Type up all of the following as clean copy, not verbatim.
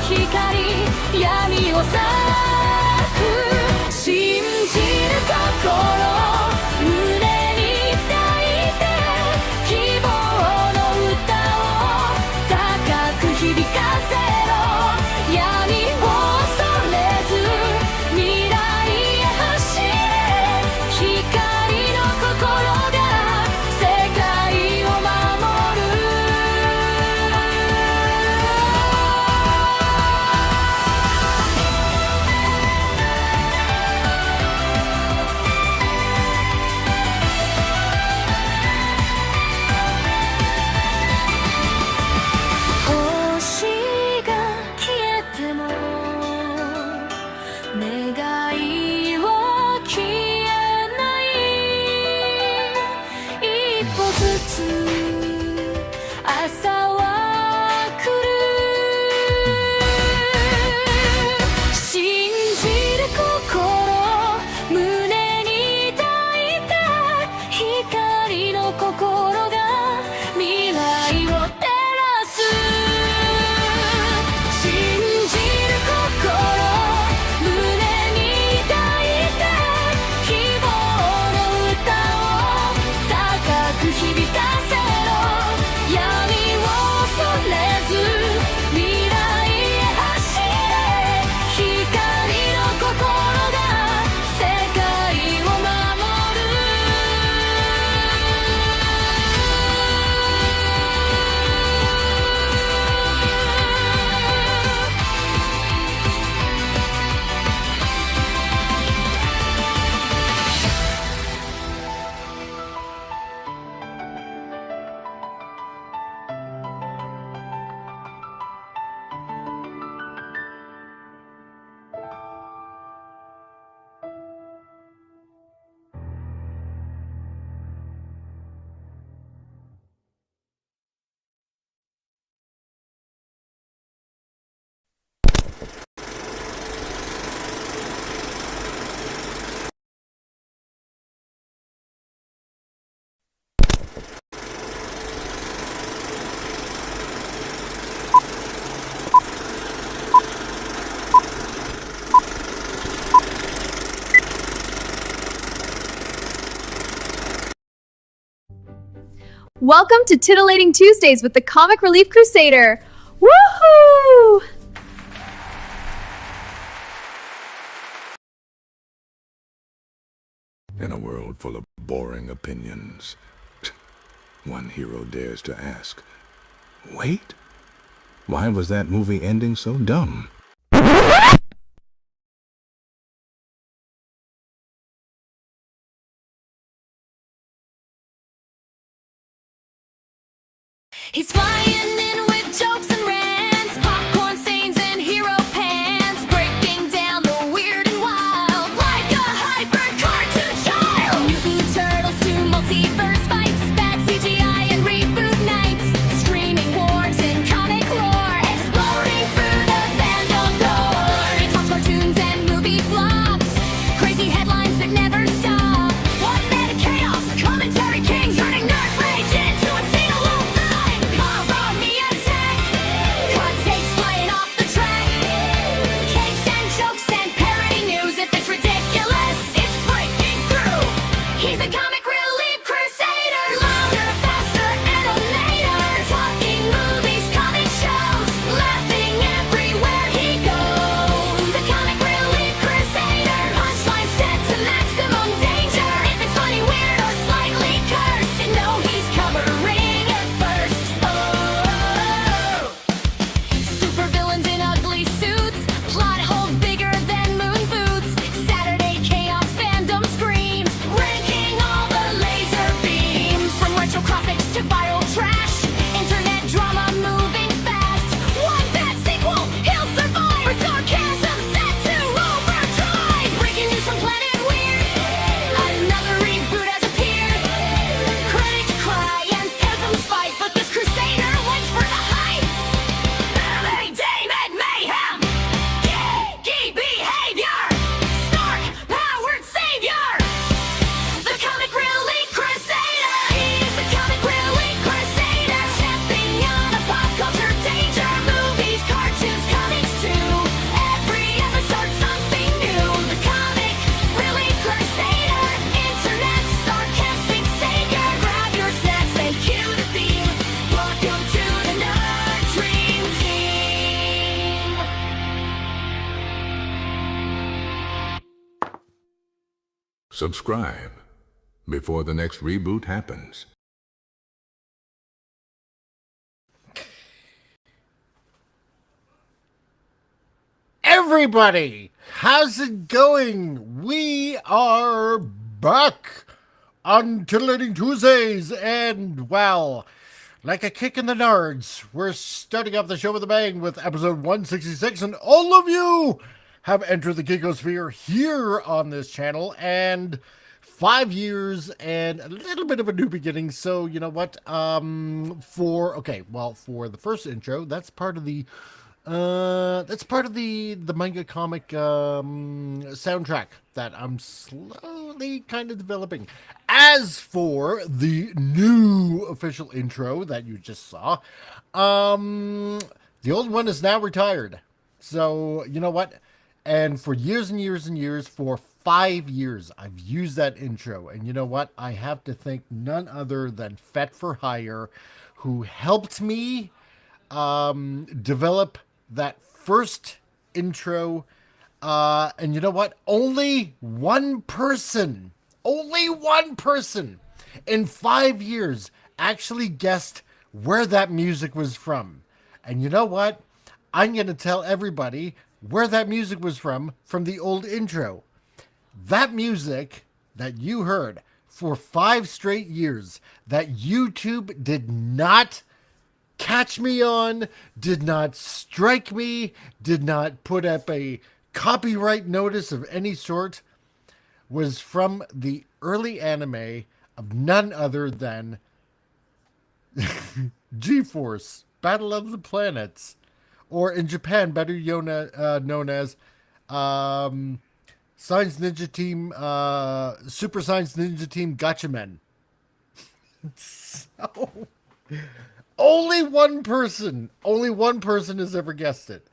光闇を裂く信じる心胸に抱いて希望の歌を高く響かせろ闇を恐れず未来へ走れ光の心が世界を守る星が消えても願いは消えない一歩ずつ朝は来る信じる心胸に抱いて光の心が未来を照らす信じる心胸に抱いて希望の歌を高く響かせろ闇を恐れず未来へ走れ光の心が世界を守るWelcome to Titillating Tuesdays with the comic Relief Crusader. Woohoo! In a world full of boring opinions, one hero dares to ask, wait, why was that movie ending so dumb? He's flying in with jokes and rants, popcorn stains and hero pants, breaking down the weird and wild like a hyper cartoon child. Mutant turtles to multiverse fights, bad CGI and reboot nights, screaming wars and comic lore, exploring through the fandom lore. He talks cartoons and movie flops, crazy headlines that never stop. One man of chaos, commentary king, turning nerd rage into a scene alone. Follow me Subscribe before the next reboot happens. Everybody, how's it going? We are back on Titillating Tuesdays, and well, like a kick in the nards, we're starting off the show with a bang with episode 166, and all of you have entered the Geekosphere here on this channel, and 5 years and a little bit of a new beginning. So you know what? For the first intro, that's part of the manga comic soundtrack that I'm slowly kind of developing. As for the new official intro that you just saw, the old one is now retired. So you know what? And for years and years and years, for 5 years, I've used that intro. And you know what? I have to thank none other than Fet for Hire, who helped me develop that first intro. And you know what? Only one person in 5 years actually guessed where that music was from. And you know what? I'm going to tell everybody where that music was from the old intro. That music that you heard for 5 straight years that YouTube did not catch me on, did not strike me, did not put up a copyright notice of any sort, was from the early anime of none other than G-Force, Battle of the Planets, or in Japan, better known as Science Ninja Team, Super Science Ninja Team Gatchamen. So, only one person has ever guessed it.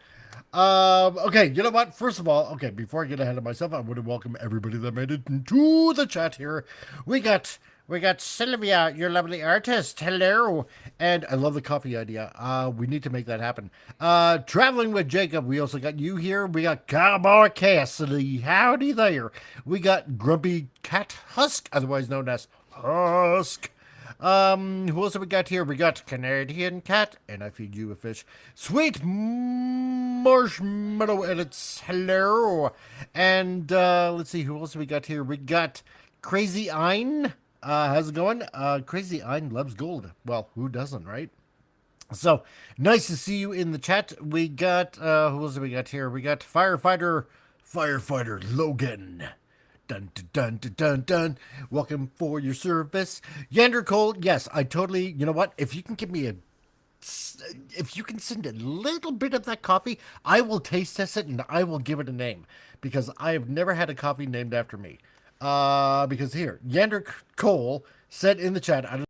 Okay, you know what? First of all, okay, before I get ahead of myself, I want to welcome everybody that made it into the chat here. We got Sylvia, your lovely artist. Hello. And I love the coffee idea. We need to make that happen. Traveling with Jacob, we also got you here. We got Cowboy Cassidy. Howdy there. We got Grumpy Cat Husk, otherwise known as Husk. Who else have we got here? We got Canadian Cat, and I feed you a fish. Sweet Marshmallow Edits, hello. And, let's see, who else have we got here? We got Crazy Ein. How's it going? Crazy Ein loves gold. Well, who doesn't, right? So, nice to see you in the chat. We got, who else have we got here? We got Firefighter Logan. Dun, dun, dun, dun, dun, dun. Welcome for your service. Yander Cole, yes, I totally, you know what? If you can send a little bit of that coffee, I will taste test it and I will give it a name. Because I have never had a coffee named after me. Because here, Yander Cole said in the chat, I don't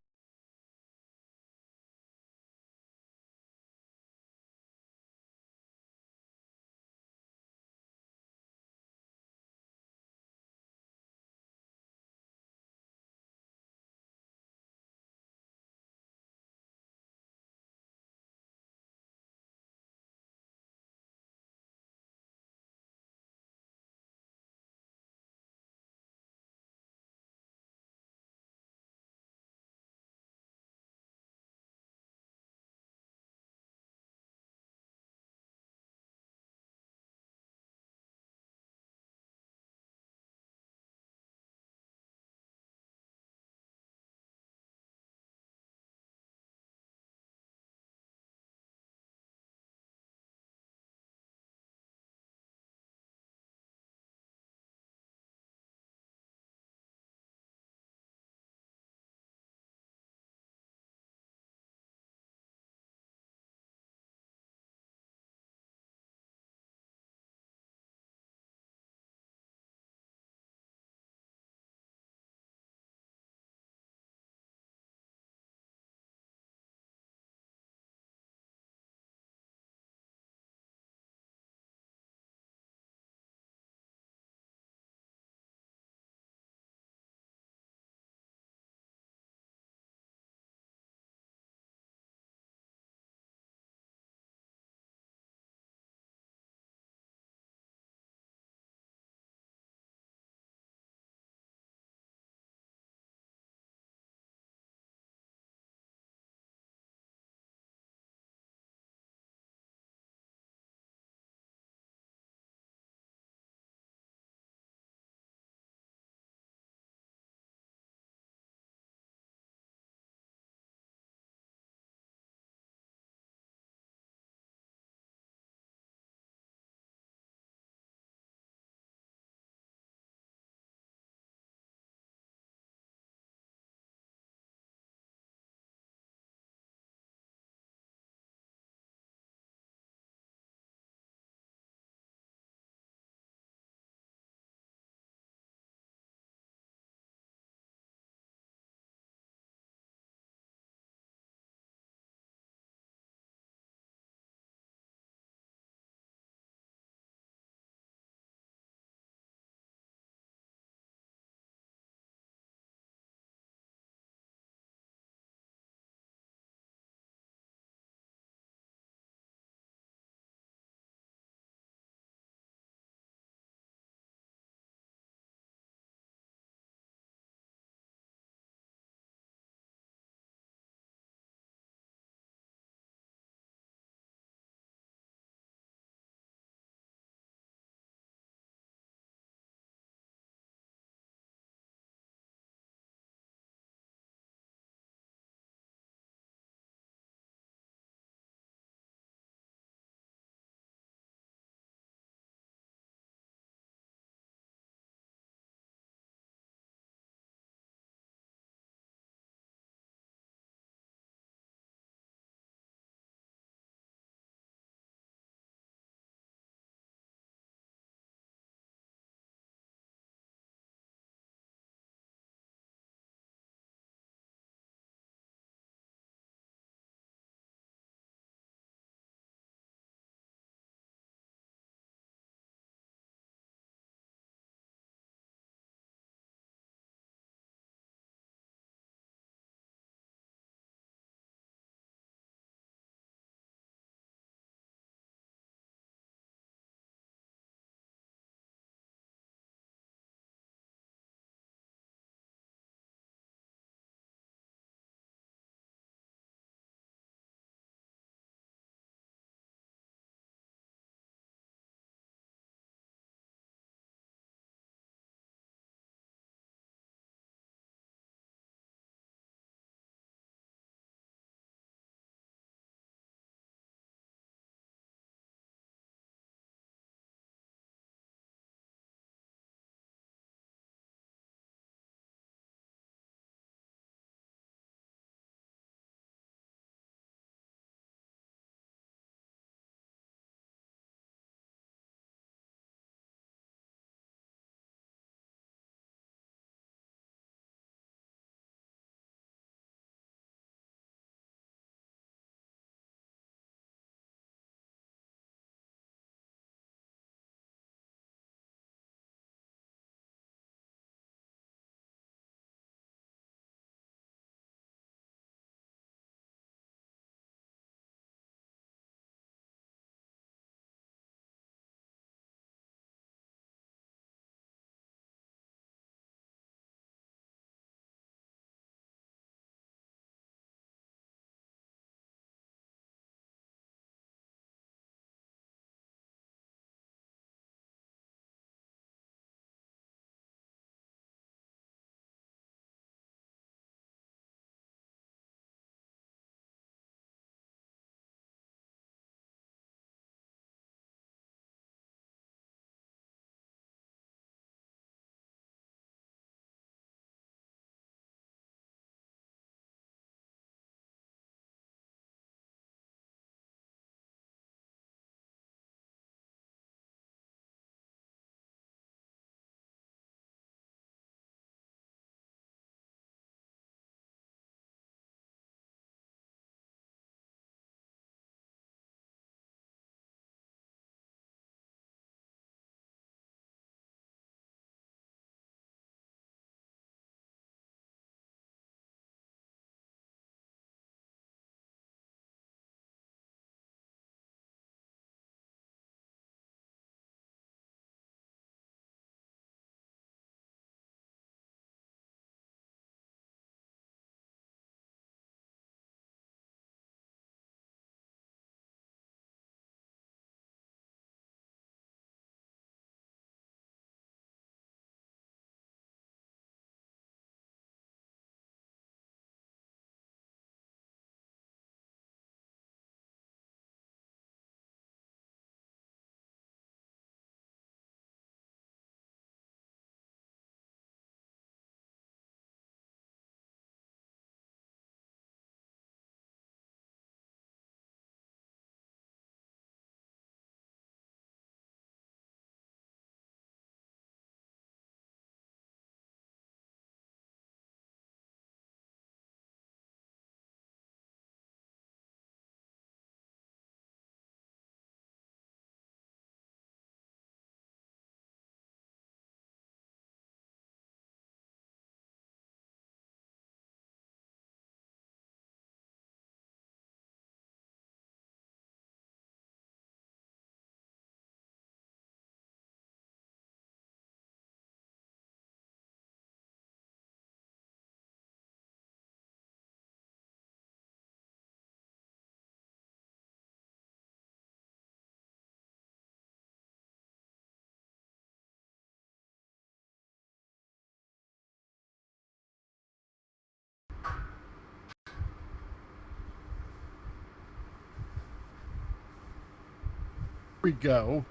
we go.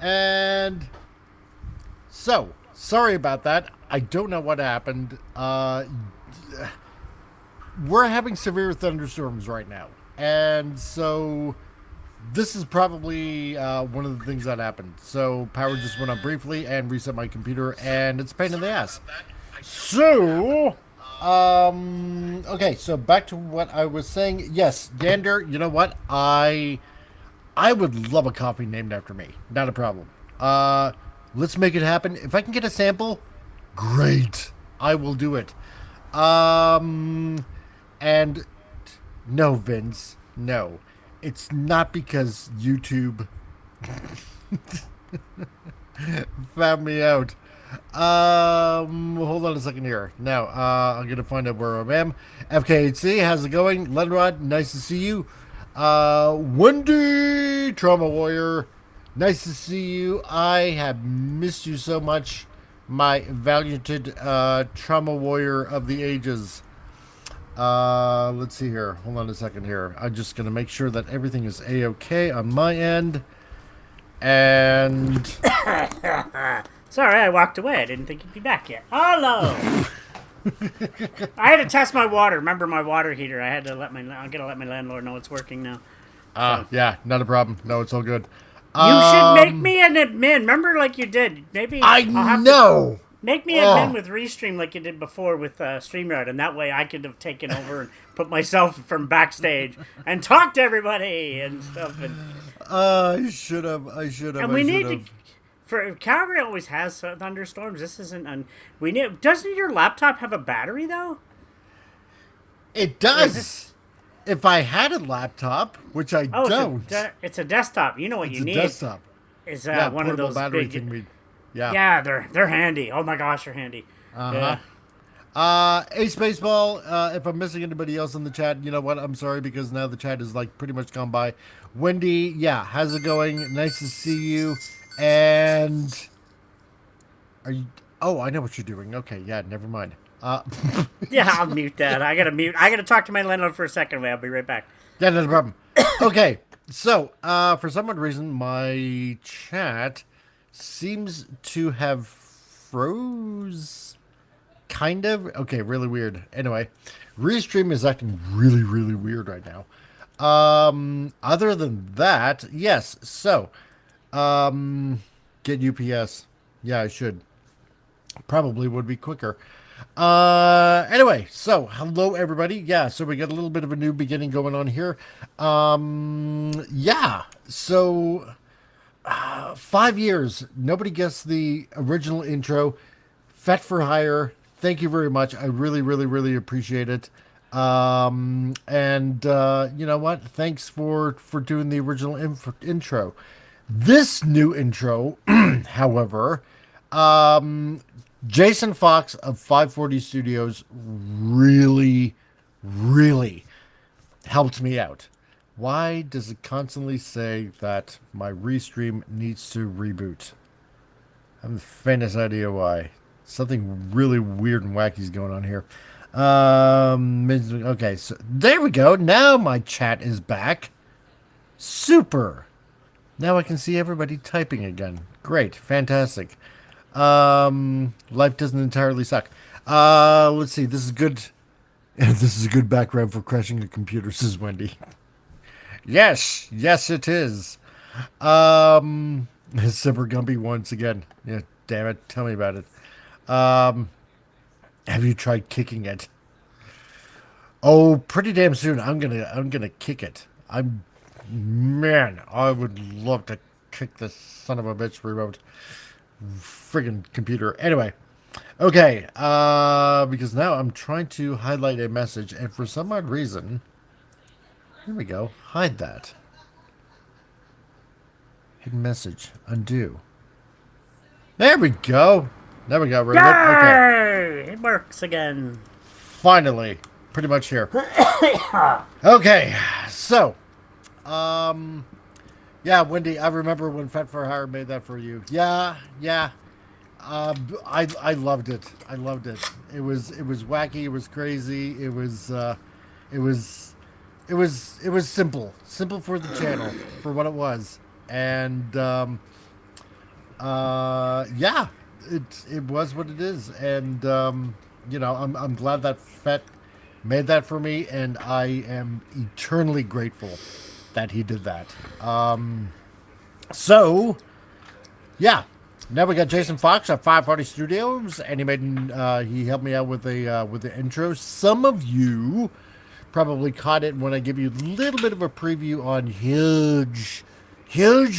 And so, sorry about that. I don't know what happened. We're having severe thunderstorms right now. And so this is probably one of the things that happened. So power just went on briefly and reset my computer, and it's a pain in the ass. So, okay, so back to what I was saying. Yes, Gander, you know what? I would love a coffee named after me. Not a problem. Let's make it happen. If I can get a sample, great. I will do it. And no, Vince, no. It's not because YouTube found me out. Hold on a second here. Now, I'm gonna find out where I am. FKHC, how's it going? Lenrod, nice to see you. Wendy, Trauma Warrior, nice to see you. I have missed you so much, my valianted Trauma Warrior of the ages. Let's see here. Hold on a second here. I'm just gonna make sure that everything is a-okay on my end. And sorry, I walked away. I didn't think you'd be back yet. Hello. I had to test my water. Remember my water heater? I had to I'm gonna let my landlord know it's working now. yeah, not a problem. No, it's all good. You should make me an admin. Remember, like you did. Maybe I know. Make me admin with Restream like you did before with StreamYard, and that way I could have taken over and put myself from backstage and talk to everybody and stuff. And I should have. And we need to. For Calgary always has thunderstorms. This isn't. We need. Doesn't your laptop have a battery though? It does. If I had a laptop, which I don't. It's a desktop. You know what you need. It's a desktop. Is one of portable those battery big. thing. Yeah, they're handy. Oh my gosh, they're handy. Ace Baseball, if I'm missing anybody else in the chat, you know what? I'm sorry because now the chat is like pretty much gone by. Wendy, yeah, how's it going? Nice to see you. And are you? Oh, I know what you're doing. Okay, yeah, never mind. Yeah, I'll mute that. I gotta talk to my landlord for a second. I'll be right back. Yeah, no problem. Okay, so for some odd reason, my chat seems to have froze. Kind of. Okay, really weird. Anyway, Restream is acting really, really weird right now. Other than that, yes. So, get UPS. Yeah, I should. Probably would be quicker. Anyway, so hello everybody. Yeah, so we got a little bit of a new beginning going on here. Yeah, so 5 years. Nobody gets the original intro. Fet for Hire. Thank you very much. I really, really, really appreciate it. And you know what? Thanks for doing the original intro. This new intro, however, Jason Fox of 540 Studios really, really helped me out. Why does it constantly say that my Restream needs to reboot? I have the faintest idea why. Something really weird and wacky is going on here. Okay, so there we go. Now my chat is back. Super. Now I can see everybody typing again. Great. Fantastic. Life doesn't entirely suck. Let's see. This is good. This is a good background for crashing a computer, says Wendy. Yes. Yes, it is. Super Gumpy once again. Yeah, damn it. Tell me about it. Have you tried kicking it? Oh, pretty damn soon. I'm gonna kick it. Man, I would love to kick this son of a bitch remote friggin' computer. Anyway, okay, because now I'm trying to highlight a message, and for some odd reason, here we go. Hide that. Hidden message. Undo. There we go. There we go. Yay! Okay. It works again. Finally. Pretty much here. Okay. So, yeah, Wendy, I remember when Fet for Hire made that for you. Yeah. I loved it. I loved it. It was wacky. It was crazy. It was simple. Simple for the channel, for what it was. and yeah, it was what it is, and I'm glad that Fett made that for me, and I am eternally grateful that he did that. So yeah, now we got Jason Fox at 540 Studios, and he helped me out with the intro. Some of you probably caught it when I give you a little bit of a preview on huge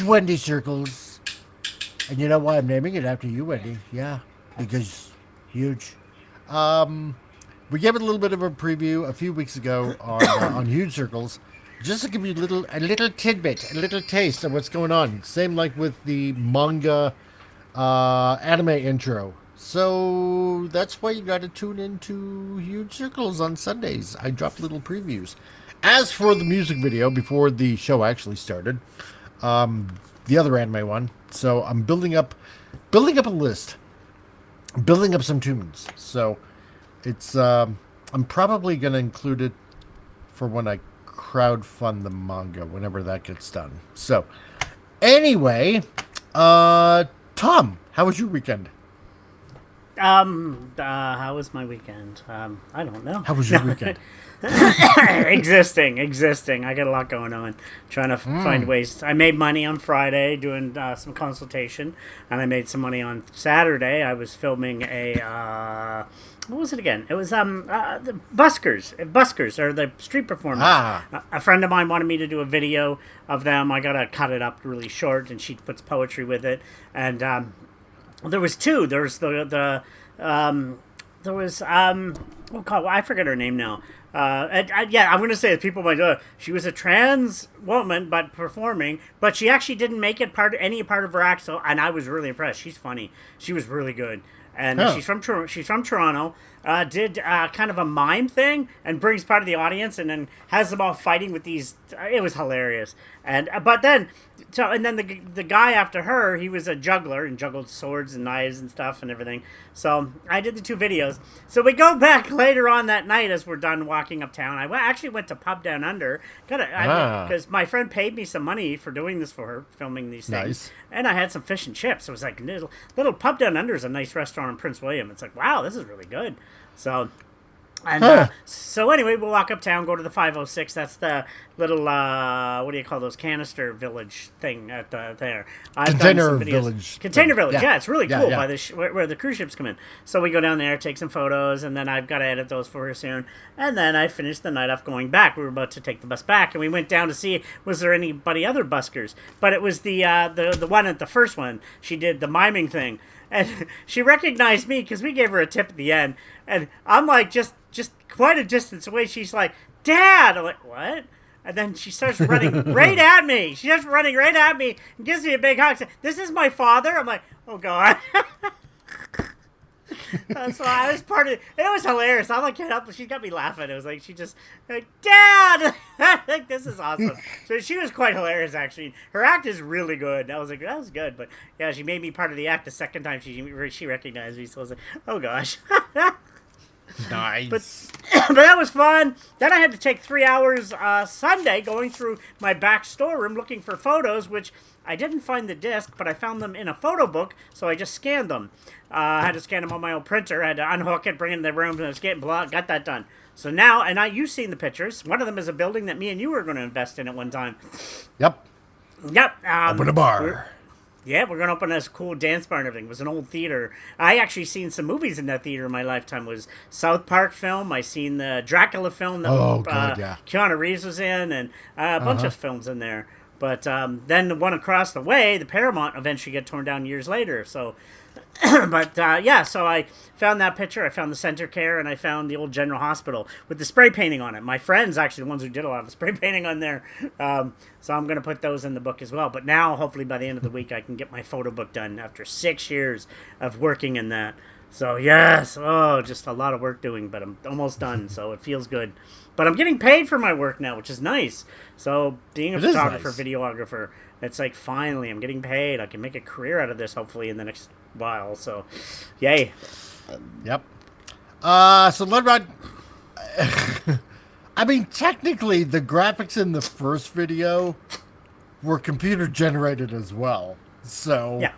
Wendy circles. And you know why I'm naming it after you, Wendy? Yeah, because huge. We gave it a little bit of a preview a few weeks ago on huge circles, just to give you a little tidbit, a little taste of what's going on. Same like with the manga anime intro. So that's why you got to tune into Huge Circles on Sundays. I drop little previews. As for the music video, before the show actually started, the other anime one. So I'm building up a list, building up some tunes. So it's I'm probably gonna include it for when I crowdfund the manga, whenever that gets done. So anyway, Tom, how was your weekend? How was my weekend? I don't know. How was your weekend? Existing. I got a lot going on. Trying to find ways. I made money on Friday doing some consultation, and I made some money on Saturday. I was filming a what was it again? It was the buskers or the street performers. A friend of mine wanted me to do a video of them. I gotta cut it up really short, and she puts poetry with it. And there was two. There was I forget her name now. Yeah, I'm going to say that people might she was a trans woman, but performing, but she actually didn't make it any part of her act, and I was really impressed. She's funny. She was really good. And she's from Toronto. Did kind of a mime thing and brings part of the audience and then has them all fighting with these. It was hilarious. And then the guy after her, he was a juggler and juggled swords and knives and stuff and everything. So I did the two videos. So we go back later on that night as we're done walking uptown. I actually went to Pub Down Under because my friend paid me some money for doing this for her, filming these things. Nice. And I had some fish and chips. It was like little Pub Down Under is a nice restaurant in Prince William. It's like, wow, this is really good. So, so anyway, we'll walk uptown, go to the 506. That's the little what do you call those, canister village thing at there. Container village. Yeah, it's really cool by where the cruise ships come in. So we go down there, take some photos, and then I've got to edit those for her soon. And then I finished the night off going back. We were about to take the bus back, and we went down to see was there anybody other buskers. But it was the one at the first one. She did the miming thing. And she recognized me because we gave her a tip at the end. And I'm like, just quite a distance away. She's like, Dad! I'm like, what? And then she starts running right at me. She starts running right at me and gives me a big hug. Says, this is my father? I'm like, oh, God. So I was part of it. It was hilarious. I'm like, get up. She got me laughing. It was like, she just, like, Dad! Like, this is awesome. So she was quite hilarious, actually. Her act is really good. I was like, that was good. But, yeah, she made me part of the act the second time she recognized me. So I was like, oh, gosh. Nice. But that was fun. Then I had to take 3 hours Sunday going through my back storeroom looking for photos, which I didn't find the disc, but I found them in a photo book, so I just scanned them. I had to scan them on my old printer. I had to unhook it, bring it in the room, and I was getting got that done. So now, you've seen the pictures. One of them is a building that me and you were going to invest in at one time. Yep. Open a bar. We're going to open this cool dance bar and everything. It was an old theater. I actually seen some movies in that theater in my lifetime. It was South Park film. I seen the Dracula film that Keanu Reeves was in, and a bunch of films in there. But then the one across the way, the Paramount, eventually got torn down years later. So, so I found that picture. I found the Center Care, and I found the old General Hospital with the spray painting on it. My friends, actually, the ones who did a lot of the spray painting on there. So I'm going to put those in the book as well. But now, hopefully, by the end of the week, I can get my photo book done after 6 years of working in that. So, yes. Oh, just a lot of work doing, but I'm almost done, so it feels good. But I'm getting paid for my work now, which is nice. So being a photographer, videographer, it's like, finally, I'm getting paid. I can make a career out of this, hopefully, in the next while. So, yay. Yep. So, Ledrod, I mean, technically, the graphics in the first video were computer generated as well. So, Yeah.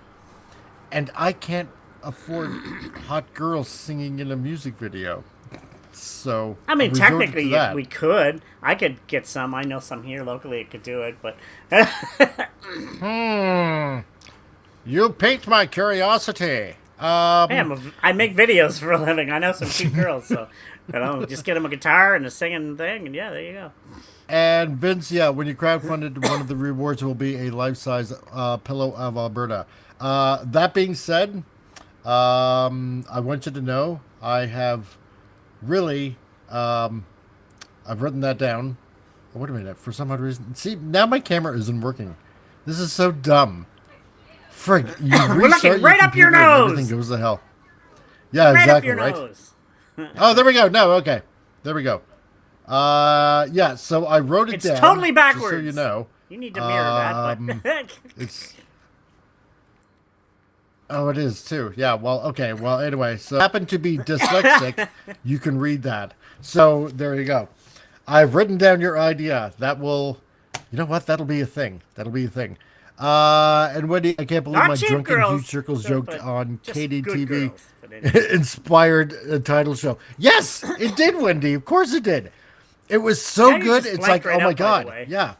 and I can't afford hot girls singing in a music video. So, I mean, resorted to technically, that. we could. I could get some. I know some here locally that could do it, but You piqued my curiosity. hey, I make videos for a living. I know some cute girls, so just get them a guitar and a singing thing, and yeah, there you go. And Vince, yeah, when you crowdfunded, one of the rewards will be a life-size pillow of Alberta. That being said, I want you to know I have really, I've written that down. Oh, wait a minute, for some odd reason. See, now my camera isn't working. This is so dumb. Frig, you We're looking restart right up your computer and nose. everything goes to hell. Yeah, Right up exactly, your right? nose. Oh, there we go. No, okay. There we go. Yeah, so I wrote it It's down. totally just so backwards. you know. You need to mirror that. But It's... Oh, it is too. Yeah, well, okay. Well, anyway, so happen to be dyslexic, you can read that. So there you go. I've written down your idea. That will... You know what? That'll be a thing. That'll be a thing. And Wendy, I can't believe Not my cheap Drunken girls, Huge Circles so, joke but on just good KDTV girls, but anyway. inspired a title show. Yes, it did, Wendy. Of course it did. It was so Yeah, you good. just It's like, blanked right oh my out, by god. the way. Yeah.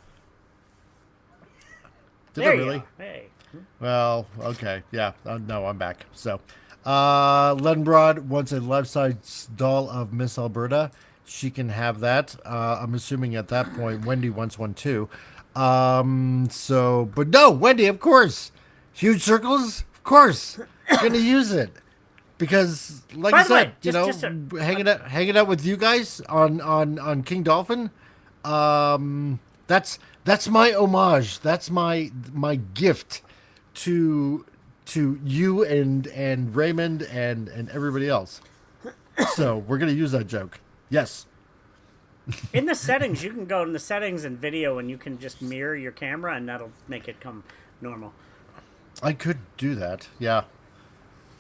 Did There I you really? go. Hey. Well, okay. Yeah. No, I'm back. So, Lenbrod wants a life-size doll of Miss Alberta. She can have that. I'm assuming at that point Wendy wants one too. But no, Wendy, of course. Huge circles, of course. Gonna use it. Because, like By I the way, said, just hanging out with you guys on King Dolphin, that's my homage. That's my gift to you and Raymond and everybody else. So we're gonna use that joke. Yes. In the settings, you can go in the settings and video, and you can just mirror your camera, and that'll make it come normal. I could do that, yeah.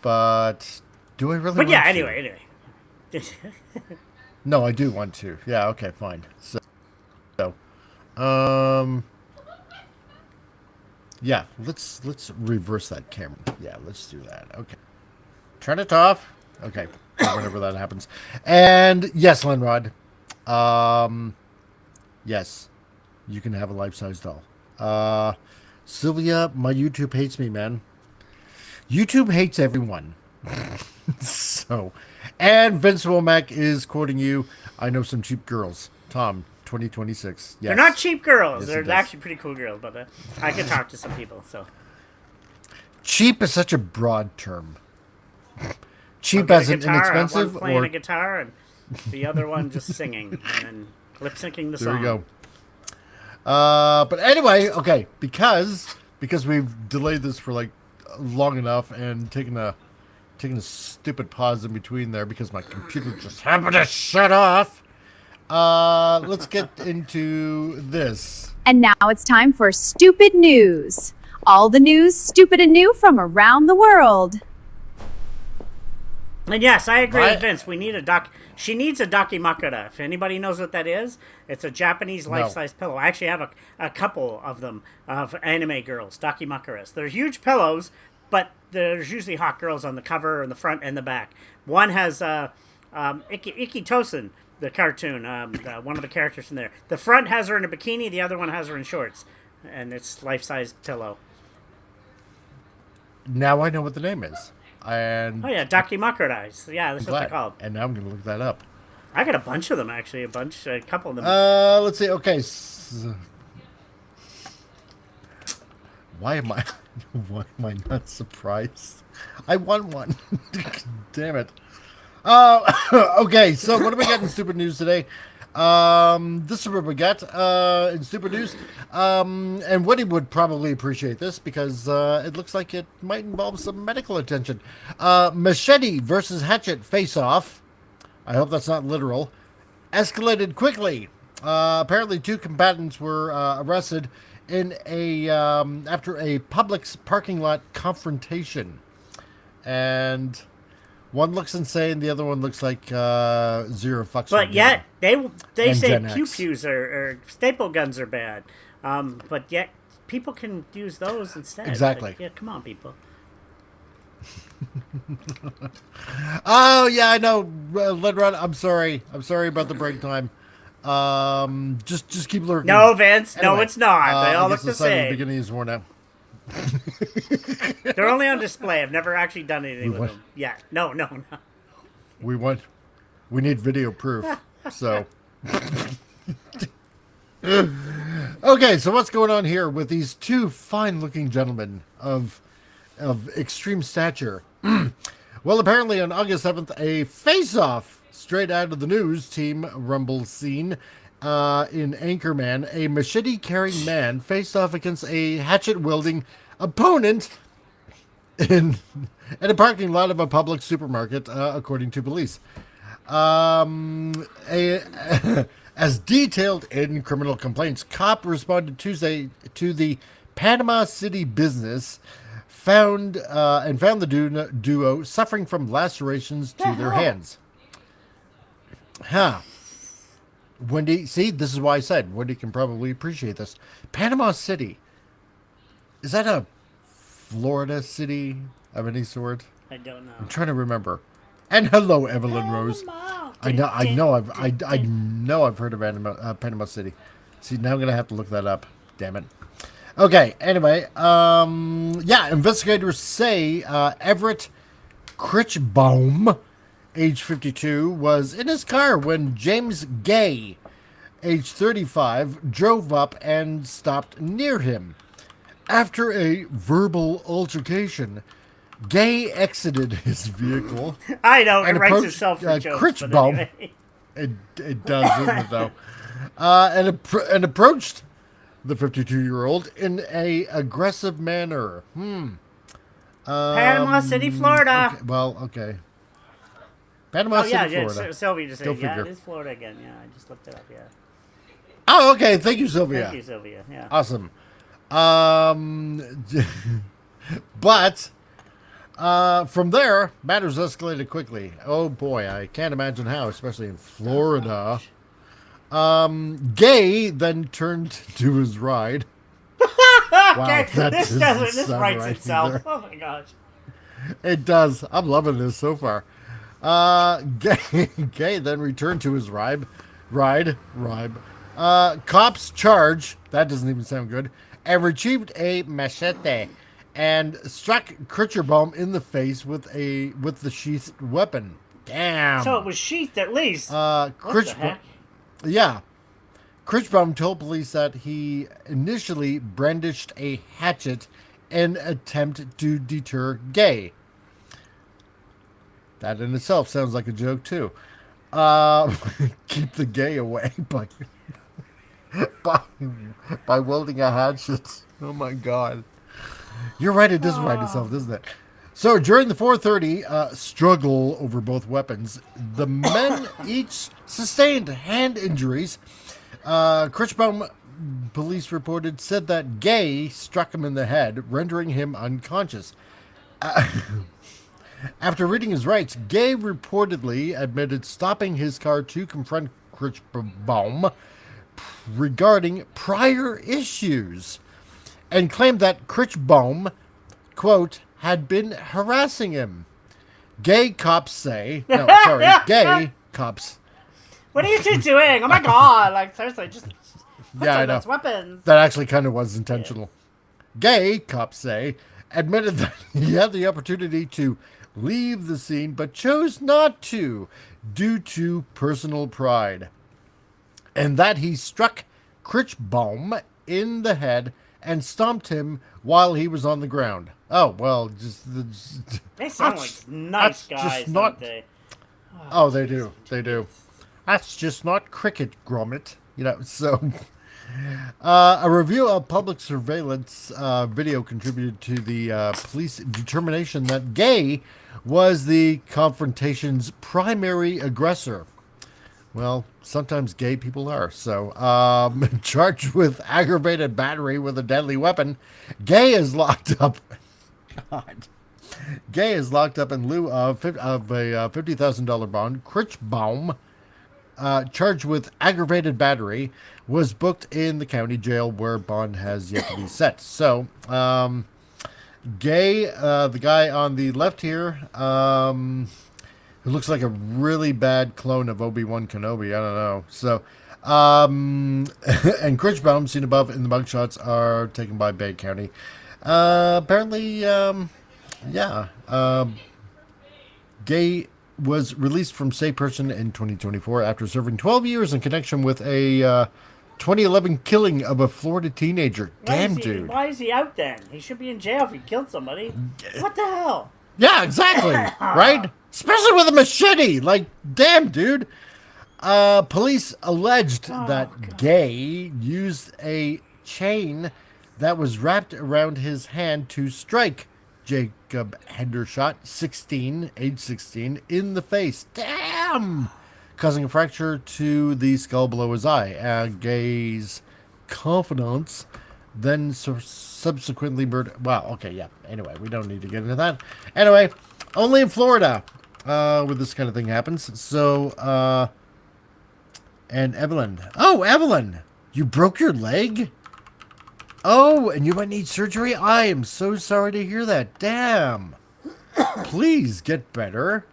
But do I really? But yeah, want to? anyway. No, I do want to. Yeah. Okay. Fine. So, yeah. Let's reverse that camera. Yeah. Let's do that. Okay. Turn it off. Okay. Whenever that happens. And yes, Lenrod. Yes, you can have a life-size doll. Sylvia, my YouTube hates me, man. YouTube hates everyone. So, and Vince Womack is quoting you. I know some cheap girls. Tom, 2026. Yes. They're not cheap girls. Yes, it They're does. actually pretty cool girls, but I can talk to some people. So Cheap is such a broad term. Cheap I'll as get a in guitar, inexpensive, one playing or a guitar, and the other one just singing and then lip syncing the there song. we go. But anyway, okay, because we've delayed this for like long enough and taken a stupid pause in between there because my computer just happened to shut off. Let's get into this. And now it's time for Stupid News. All the news, stupid and new from around the world. And yes, I agree Right. with Vince. We need a doc. She needs a dakimakura. If anybody knows what that is, it's a Japanese life-size pillow. I actually have a couple of them of anime girls, dakimakuras. They're huge pillows, but there's usually hot girls on the cover, in the front, and the back. One has Iki Tosen, the cartoon, one of the characters in there. The front has her in a bikini, the other one has her in shorts, and it's life-size pillow. Now I know what the name is. And Oh yeah, dakimakuras. Yeah, that's what they're glad. called. And now I'm going to look that up. I got a bunch of them actually, a couple of them. Let's see. Okay. Why am I not surprised? I won one. Damn it. Okay, so what do we got in stupid news today? This is what we got in stupid news. And Woody would probably appreciate this because it looks like it might involve some medical attention. Machete versus hatchet face-off. I hope that's not literal. Escalated quickly. Apparently, two combatants were arrested in after a Publix parking lot confrontation, and one looks insane, the other one looks like zero fucks. But yet they And say Gen pew X. pews or staple guns are bad. But yet people can use those instead. Exactly. Like, yeah, come on, people. Oh yeah, I know, Ledrod. I'm sorry about the break time. Just keep lurking. No, Vince. No, Anyway, it's not. They all I look guess the sign at same. the beginning is worn out. They're only on display. I've never actually done anything with what? them. Yeah. No. We need video proof. So. Okay, so what's going on here with these two fine-looking gentlemen of extreme stature? Well, apparently on August 7th, a face-off straight out of the news team rumble scene in Anchorman. A machete-carrying man faced off against a hatchet-wielding opponent in a parking lot of a public supermarket, according to police. As detailed in criminal complaints, cop responded Tuesday to the Panama City business found the duo suffering from lacerations to their hands. Wendy, see, this is why I said Wendy can probably appreciate this. Panama City, is that a Florida city of any sort? I don't know. I'm trying to remember. And hello, Evelyn Rose. I know I've heard of Panama City. See, now I'm gonna have to look that up. Damn it. Okay. Anyway, investigators say Everett Critchbaum, age 52, was in his car when James Gay, age 35, drove up and stopped near him. After a verbal altercation, Gay exited his vehicle. I know, it and writes approached, itself for jokes. Critchbaum. But anyway. It does, isn't it, though? And approached the 52-year-old in a aggressive manner. Panama City, Florida. Okay. Panama City, Florida. Yeah, Sylvia just Go said, yeah, figure. it is Florida again. Yeah, I just looked it up, yeah. Oh, okay. Thank you, Sylvia. Thank you, Sylvia, yeah. Awesome. But from there, matters escalated quickly. Oh boy, I can't imagine how, especially in Florida. Gay then turned to his ride. Okay, that this doesn't sound writes right itself. either. Oh my gosh. It does. I'm loving this so far. Gay then returned to his ride. Cops charge. That doesn't even sound good. And retrieved a machete and struck Critchbaum in the face with the sheathed weapon. Damn. So it was sheathed at least. What the heck? Yeah. Critchbaum told police that he initially brandished a hatchet in an attempt to deter Gay. That in itself sounds like a joke, too. Keep the gay away by wielding a hatchet. Oh, my God. You're right, it does write itself, doesn't it? So, during the 4:30 struggle over both weapons, the men each sustained hand injuries. Critchbaum, police reported, said that Gay struck him in the head, rendering him unconscious. After reading his rights, Gay reportedly admitted stopping his car to confront Critchbaum regarding prior issues and claimed that Critchbaum, quote, had been harassing him. Gay cops. What are you two doing? Oh my god! Like seriously, just put I know. those weapons. That actually kind of was intentional. Gay, cops say, admitted that he had the opportunity to leave the scene, but chose not to due to personal pride, and that he struck Critchbaum in the head and stomped him while he was on the ground. Oh well, They sound like nice guys, don't they? Oh, they do. They do. That's just not cricket, Gromit. You know, so... a review of public surveillance video contributed to the police determination that Gay was the confrontation's primary aggressor. Well, sometimes gay people are. So, charged with aggravated battery with a deadly weapon, Gay is locked up. God. Gay is locked up in lieu of a $50,000 bond. Critchbaum charged with aggravated battery, was booked in the county jail where bond has yet to be set. So, Gay, the guy on the left here, who looks like a really bad clone of Obi-Wan Kenobi. I don't know. So, and Critchbaum, seen above in the mugshots, are taken by Bay County. Apparently, Gay was released from safe prison in 2024 after serving 12 years in connection with a 2011 killing of a Florida teenager. Damn, dude. Why is he out then? He should be in jail if he killed somebody. What the hell? Yeah, exactly. Right? Especially with a machete. Like, damn, dude. Police alleged that Gay used a chain that was wrapped around his hand to strike Jacob Hendershot, age 16, in the face. Damn! Causing a fracture to the skull below his eye. Gay's confidants then subsequently murdered. Wow, okay, yeah. Anyway, we don't need to get into that. Anyway, only in Florida where this kind of thing happens. So, and Evelyn. Oh, Evelyn! You broke your leg? Oh, and you might need surgery? I am so sorry to hear that. Damn. Please get better.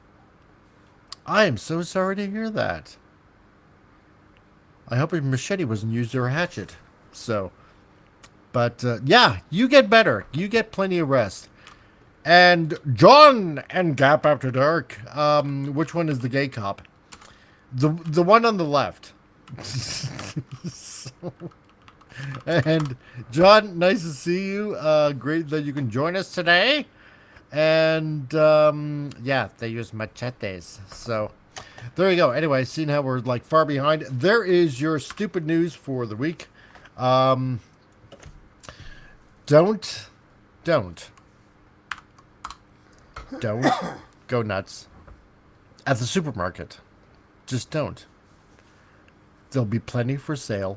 I am so sorry to hear that. I hope a machete wasn't used or a hatchet. So, but yeah, you get better. You get plenty of rest. And John and Gap After Dark. Which one is the gay cop? The one on the left. So, and John, nice to see you. Great that you can join us today. And yeah, they use machetes. So there you go. Anyway, seeing how we're like far behind, there is your stupid news for the week. Don't go nuts at the supermarket. Just don't. There'll be plenty for sale.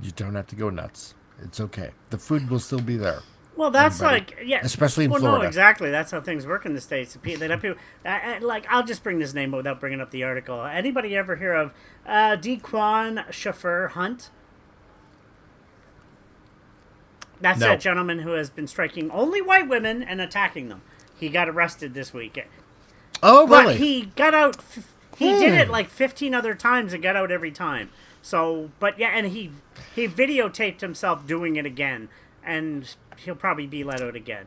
You don't have to go nuts. It's okay. The food will still be there. Well, that's Everybody. like, yeah. Especially in well, Florida. No, exactly. That's how things work in the States. They'd have people, like, I'll just bring this name without bringing up the article. Anybody ever hear of Dequan Chauffeur Hunt? That's No. a gentleman who has been striking only white women and attacking them. He got arrested this week. Oh, But really? he got out. He did it like 15 other times and got out every time. So, but yeah, and he videotaped himself doing it again, and he'll probably be let out again.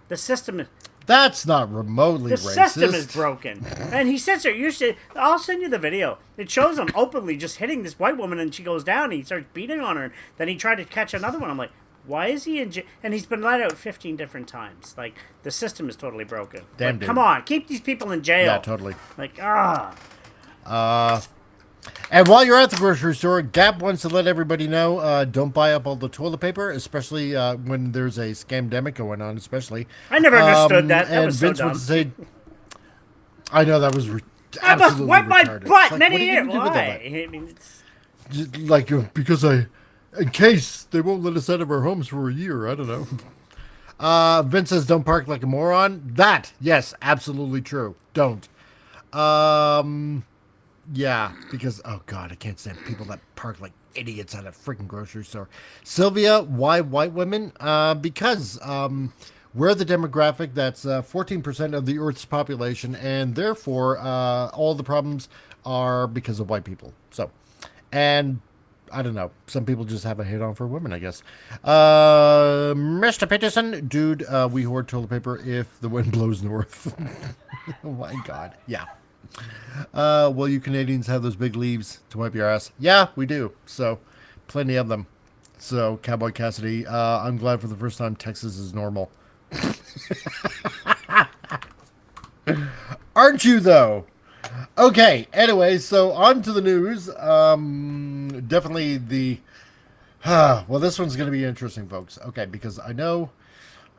The system. That's not remotely The racist. system is broken. And he says it. You should. I'll send you the video. It shows him openly just hitting this white woman, and she goes down. And he starts beating on her. Then he tried to catch another one. I'm like, why is he in jail? And he's been let out 15 different times. Like, the system is totally broken. Damn, Like, dude. come on, keep these people in jail. Yeah, totally. Like, And while you're at the grocery store, Gap wants to let everybody know, don't buy up all the toilet paper, especially when there's a scamdemic going on, especially. I never understood that. That And was so Vince dumb. wants to say, I know that was I absolutely must wipe my retarded. butt It's like, many what are you years. gonna do with Why? that? I mean, it's... Just like, because in case they won't let us out of our homes for a year, I don't know. Vince says, don't park like a moron. That, yes, absolutely true. Don't. Yeah, because, oh God, I can't stand people that park like idiots at a freaking grocery store. Sylvia, why white women? Because we're the demographic that's 14% of the Earth's population, and therefore all the problems are because of white people. So, and I don't know. Some people just have a hate on for women, I guess. Mr. Peterson, dude, we hoard toilet paper if the wind blows north. Oh my God. Yeah. Well, you Canadians have those big leaves to wipe your ass. Yeah, we do. So, plenty of them. So, Cowboy Cassidy, I'm glad for the first time Texas is normal. Aren't you, though? Okay, anyway, so on to the news. Definitely the... well, this one's going to be interesting, folks. Okay, because I know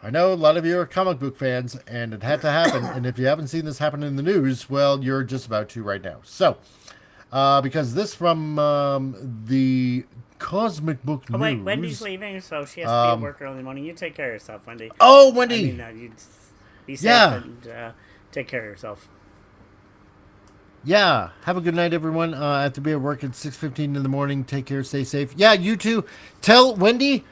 a lot of you are comic book fans, and it had to happen. And if you haven't seen this happen in the news, well, you're just about to right now. So, because this from the Cosmic Book News. Oh, wait, Wendy's leaving, so she has to be at work early in the morning. You take care of yourself, Wendy. Oh, Wendy! I mean, you be safe Yeah. and take care of yourself. Yeah, have a good night, everyone. I have to be at work at 6:15 in the morning. Take care, stay safe. Yeah, you too. Tell Wendy,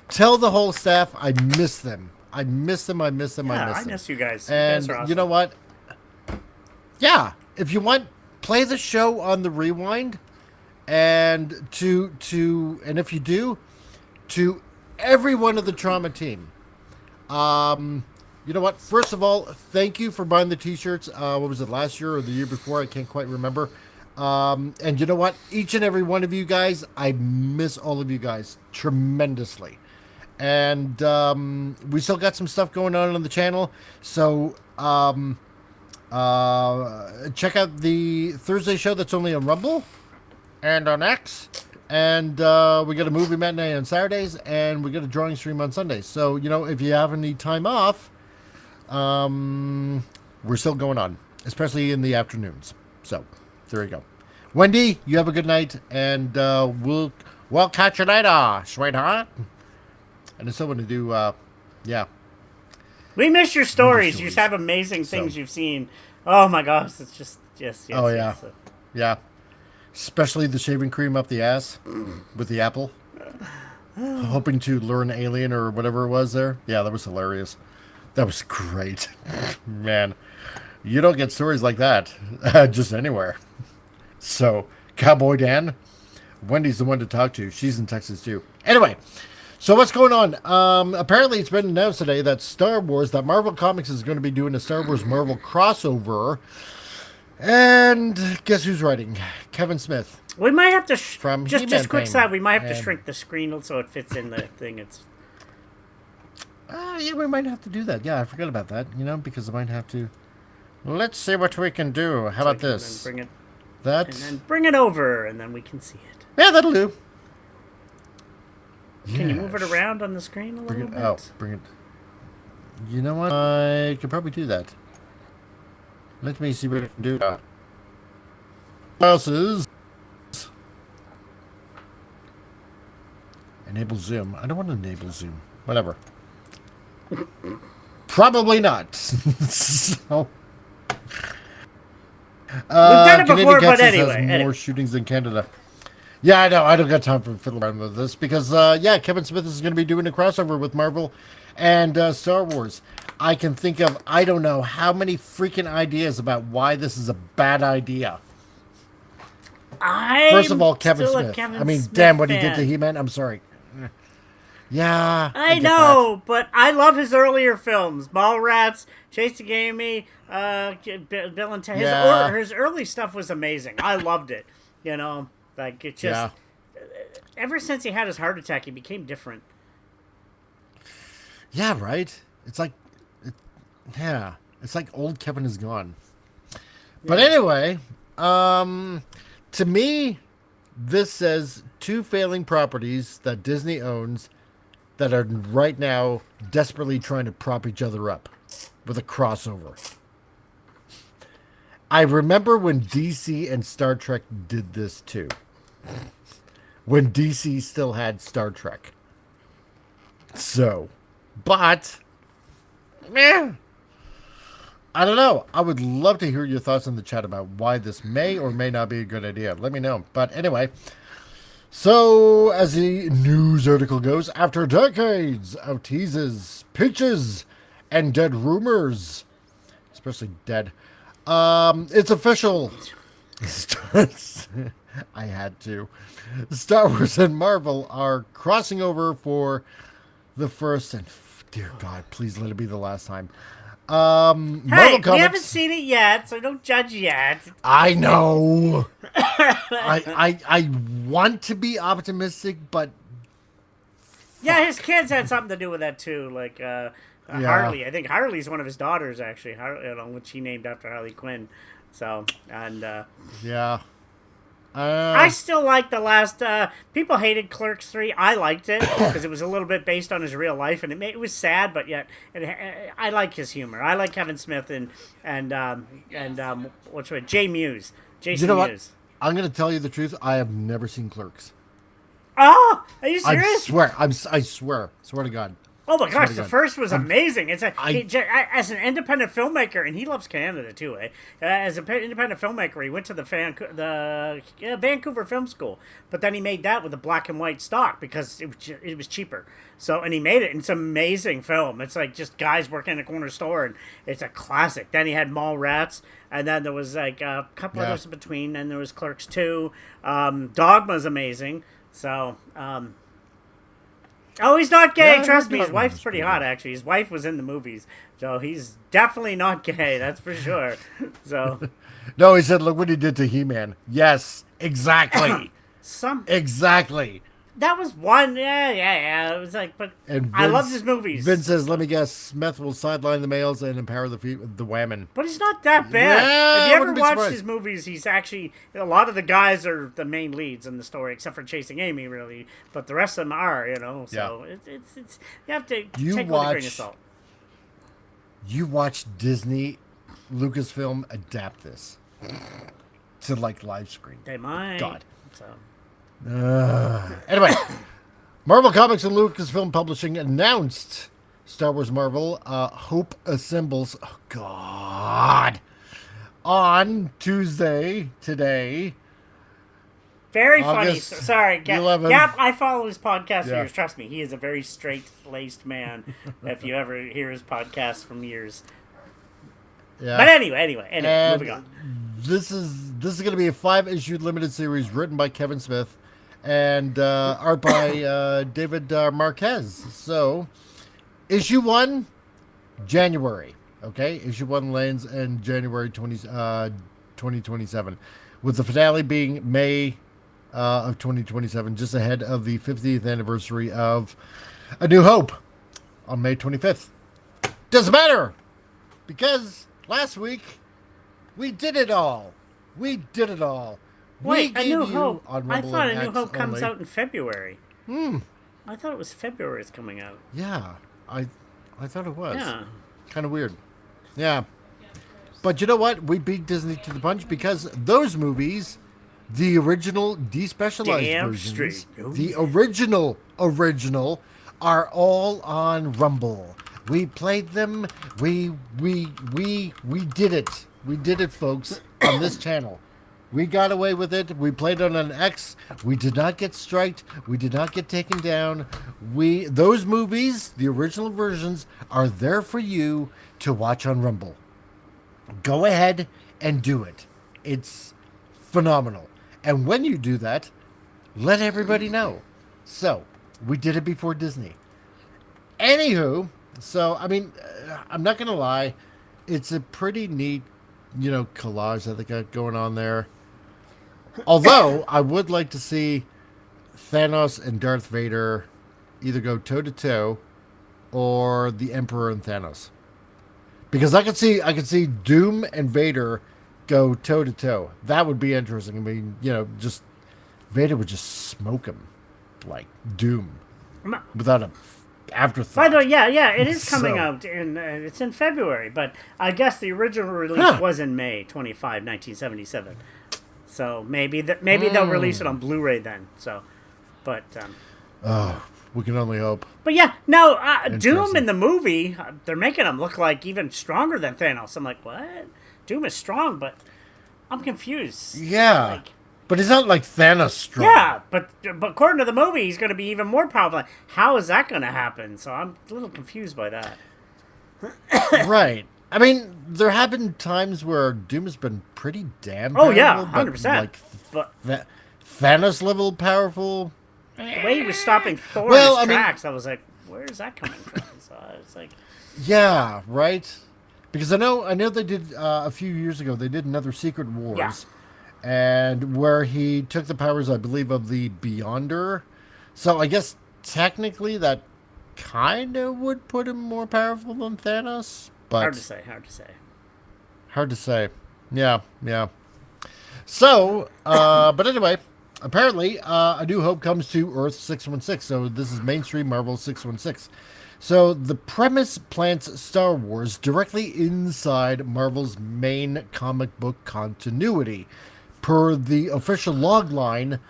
tell the whole staff I miss them. I miss them. I miss them. I Yeah, miss I them. miss you guys. You And guys are awesome. you know what? Yeah, if you want, play the show on the rewind, and and if you do, to everyone of the trauma team. You know what? First of all, thank you for buying the T-shirts. What was it, last year or the year before? I can't quite remember. And you know what? Each and every one of you guys, I miss all of you guys tremendously. And we still got some stuff going on the channel. So check out the Thursday show that's only on Rumble and on X. And we got a movie matinee on Saturdays, and we got a drawing stream on Sundays. So, you know, if you have any time off, we're still going on, especially in the afternoons. So, there you go. Wendy, you have a good night, and we'll catch you later, sweetheart. And I still want to do, yeah. We miss your stories. You just have amazing things you've seen. Oh my gosh, it's just yes. Oh yeah, yeah. Especially the shaving cream up the ass with the apple. Hoping to lure an alien or whatever it was there. Yeah, that was hilarious. That was great. Man, you don't get stories like that just anywhere. So, Cowboy Dan, Wendy's the one to talk to. She's in Texas too. Anyway, so what's going on? Apparently it's been announced today that that Marvel Comics is going to be doing a Star Wars Marvel crossover. And guess who's writing? Kevin Smith. We might have to From just He-Man quick fame. side. We might have to And- shrink the screen so it fits in the thing. It's Yeah, we might have to do that. Yeah, I forgot about that, you know, because I might have to. Let's see what we can do. How about and this? then bring it That. and then bring it over, and then we can see it. Yeah, that'll do. Can you move it around on the screen a Bring little it. bit? Oh, bring it. You know what? I could probably do that. Let me see what I can do. Glasses. Enable zoom. I don't want to enable zoom. Whatever. Probably not. So. We've done it Canadian before, but Texas has anyway. more anyway. shootings than Canada. Yeah, I know. I don't got time for fiddling around with this because, yeah, Kevin Smith is going to be doing a crossover with Marvel and Star Wars. I can think of, I don't know, how many freaking ideas about why this is a bad idea. First of all, Kevin Smith. I mean, damn, what he did to He-Man. I'm sorry. Yeah. I get know, but I love his earlier films. Mallrats, Chasing Amy, Bill and Ted. Yeah. His early stuff was amazing. I loved it. You know, like it just. Yeah. Ever since he had his heart attack, he became different. Yeah, right? It's like, yeah, it's like old Kevin is gone. But anyway, to me, this says two failing properties that Disney owns that are right now desperately trying to prop each other up with a crossover. I remember when DC and Star Trek did this too. When DC still had Star Trek. So, but, I don't know. I would love to hear your thoughts in the chat about why this may or may not be a good idea. Let me know. But anyway, so as the news article goes, after decades of teases, pitches, and dead rumors, especially dead, it's official. I had to. Star Wars and Marvel are crossing over for the first and dear God, please let it be the last time. Marvel Hey, we Comics. haven't seen it yet, so don't judge yet. I know. I want to be optimistic, but Yeah, his kids had something to do with that too. Like Harley, I think Harley's one of his daughters actually. Which he named after Harley Quinn. So and yeah. I still like the last. People hated Clerks 3. I liked it because it was a little bit based on his real life, and it was sad, but yet I like his humor. I like Kevin Smith and what's it? Jay Muse, Jason You know what? Mewes. I'm gonna tell you the truth. I have never seen Clerks. Oh, are you serious? I swear to God. Oh my gosh, to the God. first was amazing. It's I- as an independent filmmaker, and he loves Canada too. As an independent filmmaker, he went to the Vancouver Film School, but then he made that with a black and white stock because it was cheaper. So, and he made it, and it's an amazing film. It's like just guys working in a corner store, and it's a classic. Then he had Mallrats, and then there was like a couple others in between, and there was Clerks 2. Dogma's amazing. So, oh, he's not gay. Yeah, Trust me, his Dogma wife's was pretty pretty hot. good. Actually, his wife was in the movies, so he's definitely not gay. That's for sure. So, No, he said, look what he did to He-Man. Yes, exactly. some exactly. that was one. Yeah. It was like, but And I loved his movies. Vince says, let me guess, Smith will sideline the males and empower the women. But he's not that bad. Yeah, If you ever wouldn't be watched surprised. his movies, he's actually a lot of the guys are the main leads in the story, except for Chasing Amy, really. But the rest of them are, So it's you have to You take it with a grain watch- of salt. You watch Disney, Lucasfilm adapt this to like live screen. They might. God. So. Anyway, Marvel Comics and Lucasfilm Publishing announced Star Wars Marvel Hope Assembles. Oh, God. On Tuesday, today. Very funny. August Sorry, Gap. 11th. I follow his podcast for Yeah. years. Trust me, he is a very straight-laced man. If you ever hear his podcast from years. Yeah. But anyway, And moving on. This is going to be a 5-issue limited series written by Kevin Smith and art by David Marquez. So, issue 1, January. Okay, issue 1 lands in January 2027, with the finale being May of 2027, just ahead of the 50th anniversary of A New Hope on May 25th. Doesn't matter, because last week we did it all. We did it all. Wait, we A New gave you Hope. on I Rumble thought and A New X Hope comes only. out in February. I thought it was February it's coming out. Yeah, I thought it was. Yeah. Kind of weird. Yeah. But you know what? We beat Disney to the punch because those movies, the original despecialized Damn versions, straight. the original, are all on Rumble. We played them. We did it. We did it, folks, on this channel. We got away with it. We played on an X. We did not get striked. We did not get taken down. Those movies, the original versions, are there for you to watch on Rumble. Go ahead and do it. It's phenomenal. And when you do that, let everybody know. So, we did it before Disney. Anywho, so, I mean, I'm not going to lie. It's a pretty neat, collage that they got going on there. Although, I would like to see Thanos and Darth Vader either go toe-to-toe or the Emperor and Thanos. Because I could see Doom and Vader go toe-to-toe. That would be interesting. I mean, just Vader would just smoke him like Doom without a afterthought. By the way, yeah, it is coming So- out it's in February, but I guess the original release was in May 25, 1977. So maybe they'll release it on Blu-ray then. So, but We can only hope. but yeah, no, Doom Interesting. in the movie, they're making him look like even stronger than Thanos. I'm like, what? Doom is strong, but I'm confused. Yeah. Like, But he's not like Thanos strong. yeah, but according to the movie, he's going to be even more powerful. How is that going to happen? So I'm a little confused by that. Right. I mean, there have been times where Doom has been pretty damn Oh powerful. yeah, but 100%. Like But Thanos level powerful. the way he was stopping Thor Well, in his I mean- tracks, I was like, where is that coming from? So I was like, Yeah, right. Because I know they did a few years ago. They did another Secret Wars, Yeah. and where he took the powers, I believe, of the Beyonder. So I guess technically that kind of would put him more powerful than Thanos. But hard to say. Hard to say. Yeah. So, but anyway, apparently, A New Hope comes to Earth 616. So this is mainstream Marvel 616. So the premise plants Star Wars directly inside Marvel's main comic book continuity. Per the official logline,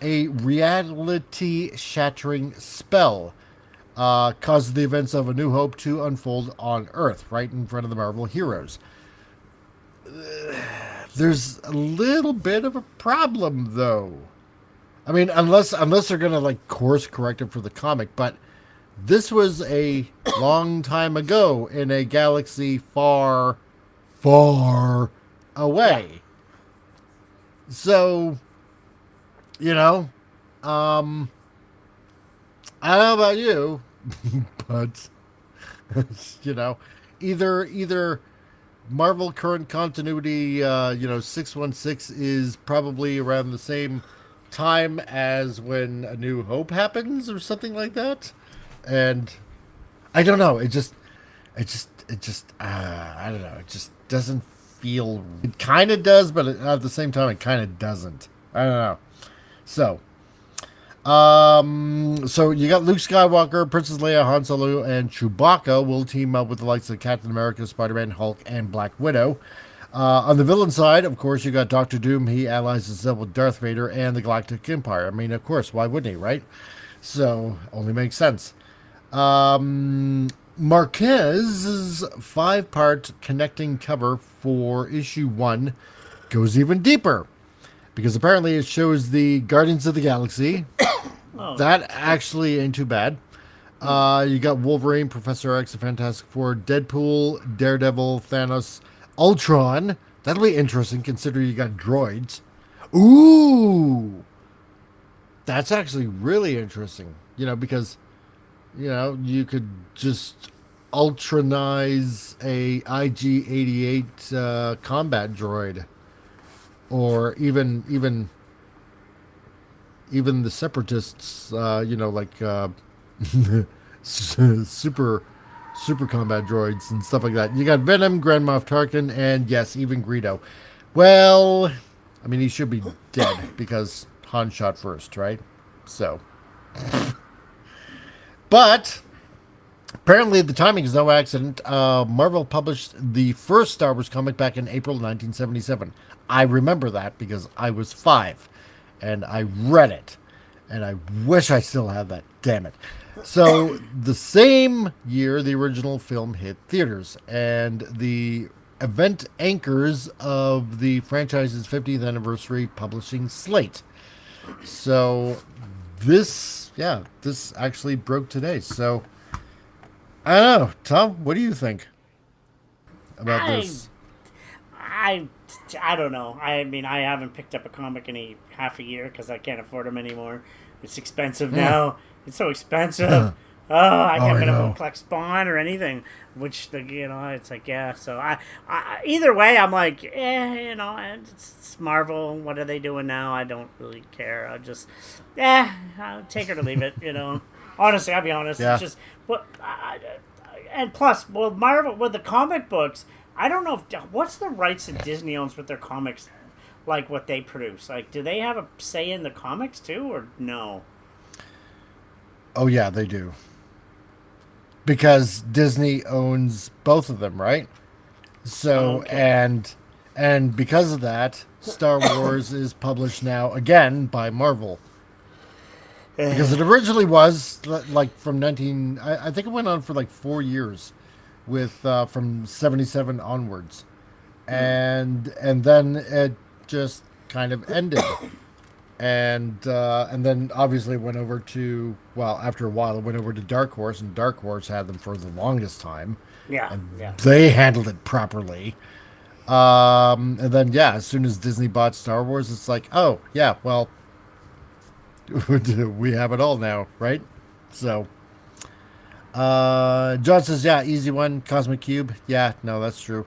a reality-shattering spell causes the events of A New Hope to unfold on Earth, right in front of the Marvel heroes. There's a little bit of a problem, though. I mean, unless they're gonna like course correct it for the comic, but this was a long time ago in a galaxy far, far away. So, you know, I don't know about you, but you know, either Marvel current continuity, 616 is probably around the same time as when A New Hope happens or something like that. And I don't know. I don't know. It just doesn't feel. It kind of does, but at the same time, it kind of doesn't. I don't know. So you got Luke Skywalker, Princess Leia, Han Solo, and Chewbacca will team up with the likes of Captain America, Spider-Man, Hulk, and Black Widow. On the villain side, of course, you got Doctor Doom. He allies himself with Darth Vader and the Galactic Empire. I mean, of course, why wouldn't he, right? So, only makes sense. Marquez's 5-part connecting cover for issue 1 goes even deeper. Because apparently it shows the Guardians of the Galaxy. That actually ain't too bad. You got Wolverine, Professor X, the Fantastic Four, Deadpool, Daredevil, Thanos, Ultron. That'll be interesting considering you got droids. Ooh! That's actually really interesting. Because, you could just Ultronize a IG-88 combat droid. Or even the Separatists, super combat droids and stuff like that. You got Venom, Grand Moff Tarkin, and yes, even Greedo. Well, I mean, he should be dead because Han shot first, right? So, but apparently the timing is no accident. Marvel published the first Star Wars comic back in April 1977. I remember that because I was 5 and I read it and I wish I still had that. Damn it. So the same year the original film hit theaters and the event anchors of the franchise's 50th anniversary publishing slate. So this actually broke today. So I don't know. Tom, what do you think about this? I don't know. I mean, I haven't picked up a comic in half a year because I can't afford them anymore. It's expensive now. It's so expensive. I can't been able to collect Spawn or anything. Which it's like So I either way, I'm like, it's Marvel. What are they doing now? I don't really care. I'll just, I'll take it or leave it. Honestly, I'll be honest. Yeah. It's just and plus, Marvel with the comic books. I don't know what's the rights that Disney owns with their comics, like what they produce. Like, do they have a say in the comics too, or no? Oh yeah, they do. Because Disney owns both of them, right? So and because of that, Star Wars is published now again by Marvel. Because it originally was like from I think it went on for like 4 years. With from 77 onwards, and then it just kind of ended, and then obviously went over to after a while it went over to Dark Horse, and Dark Horse had them for the longest time. They handled it properly. And then as soon as Disney bought Star Wars, it's like, oh yeah, well, we have it all now, right? So. John says, easy one, Cosmic Cube. No, that's true.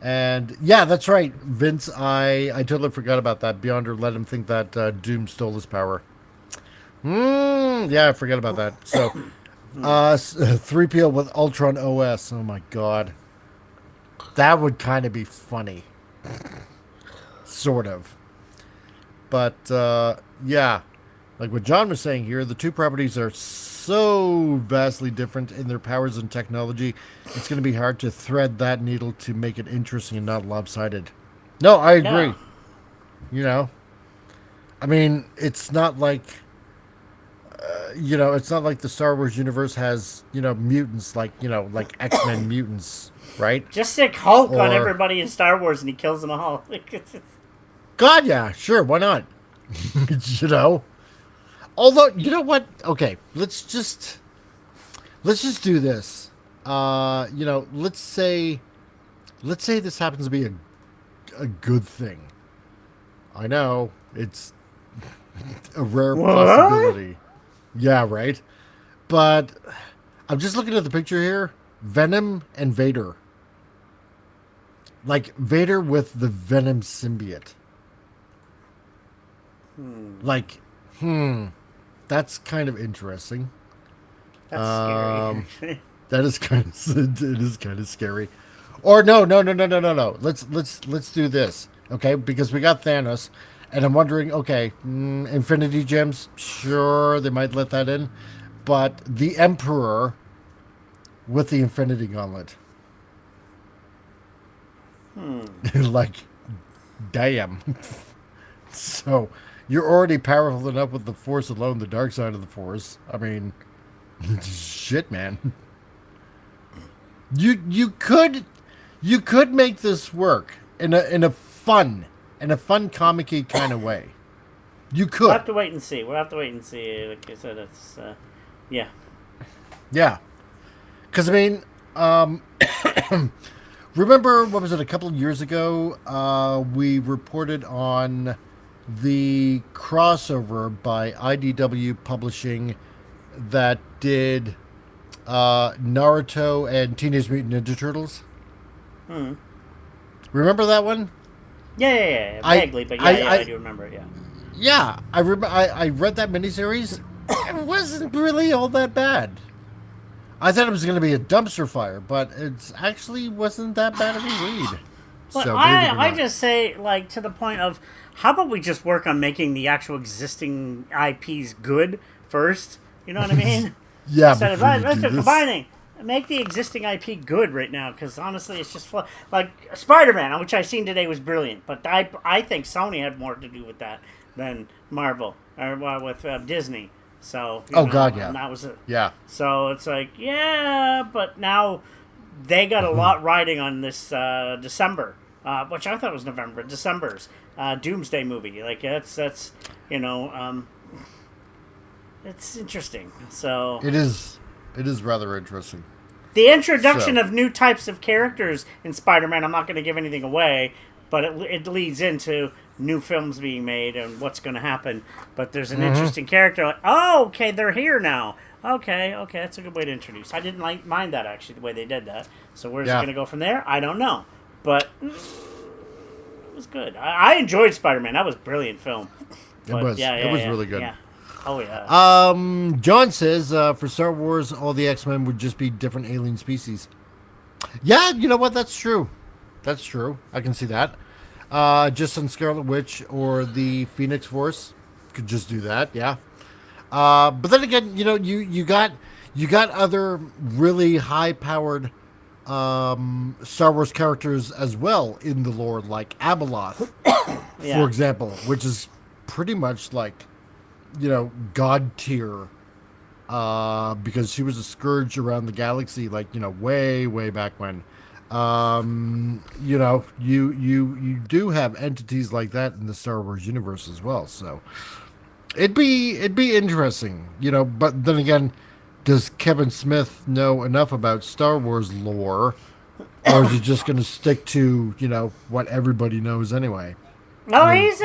And that's right, Vince. I totally forgot about that. Beyonder let him think that Doom stole his power. I forgot about that. So 3PO with Ultron OS. Oh my god, that would kind of be funny, sort of. But like what John was saying here, the two properties are so vastly different in their powers and technology, it's going to be hard to thread that needle to make it interesting and not lopsided. No, I agree. I mean, it's not like it's not like the Star Wars universe has, mutants like, like X-Men mutants, right? Just stick Hulk on Or- everybody in Star Wars and he kills them all. God, yeah, sure, why not? you know. Although, you know what? Okay, let's just do this. Let's say this happens to be a good thing. I know it's a rare possibility. Yeah, right. But I'm just looking at the picture here. Venom and Vader. Like Vader with the Venom symbiote. Like, that's kind of interesting. That's scary. That is kind of it is kind of scary. Or no. Let's do this, okay? Because we got Thanos, and I'm wondering, okay, Infinity Gems, sure they might let that in, but the Emperor with the Infinity Gauntlet, like, damn. So you're already powerful enough with the Force alone, the dark side of the Force. I mean, shit, man. You could make this work in a fun comic-y kind of way. You could. We'll have to wait and see. Like I said, it's yeah. Yeah. Because I mean, remember what was it? A couple of years ago, we reported on the crossover by IDW Publishing that did Naruto and Teenage Mutant Ninja Turtles. Remember that one? Yeah. Vaguely, but I do remember it. Yeah. Yeah, I read that miniseries. It wasn't really all that bad. I thought it was going to be a dumpster fire, but it actually wasn't that bad of a read. But So, believe it or I not. just say, like, to the point of, how about we just work on making the actual existing IPs good first? You know what I mean? Yeah, Instead of, before you let's do do this. combining. Make the existing IP good right now, because honestly, it's just like Spider-Man, which I seen today was brilliant, but I think Sony had more to do with that than Marvel or with Disney. So God, yeah. and that was it. Yeah. So it's like, yeah, but now they got a lot riding on this December, which I thought was November, December's Doomsday movie. Like that's it's interesting. So It is rather interesting. the introduction So- of new types of characters in Spider-Man, I'm not going to give anything away, but it leads into new films being made and what's going to happen. But there's an interesting character. Like, oh, okay, they're here now. Okay, that's a good way to introduce. I didn't mind that, actually, the way they did that. So where's it Yeah. going to go from there? I don't know. But it was good. I enjoyed Spider-Man. That was a brilliant film. But, was. It was really good. Yeah. Oh, yeah. John says for Star Wars, all the X-Men would just be different alien species. Yeah, you know what? That's true. That's true. I can see that. Just on Scarlet Witch or the Phoenix Force could just do that. Yeah. But then again, you got other really high-powered Star Wars characters as well in the lore, like Abeloth, Yeah. for example, which is pretty much like, god tier, because she was a scourge around the galaxy, like, way back when. You do have entities like that in the Star Wars universe as well. So it'd be interesting, but then again, does Kevin Smith know enough about Star Wars lore, or is he just going to stick to, what everybody knows anyway? No, he's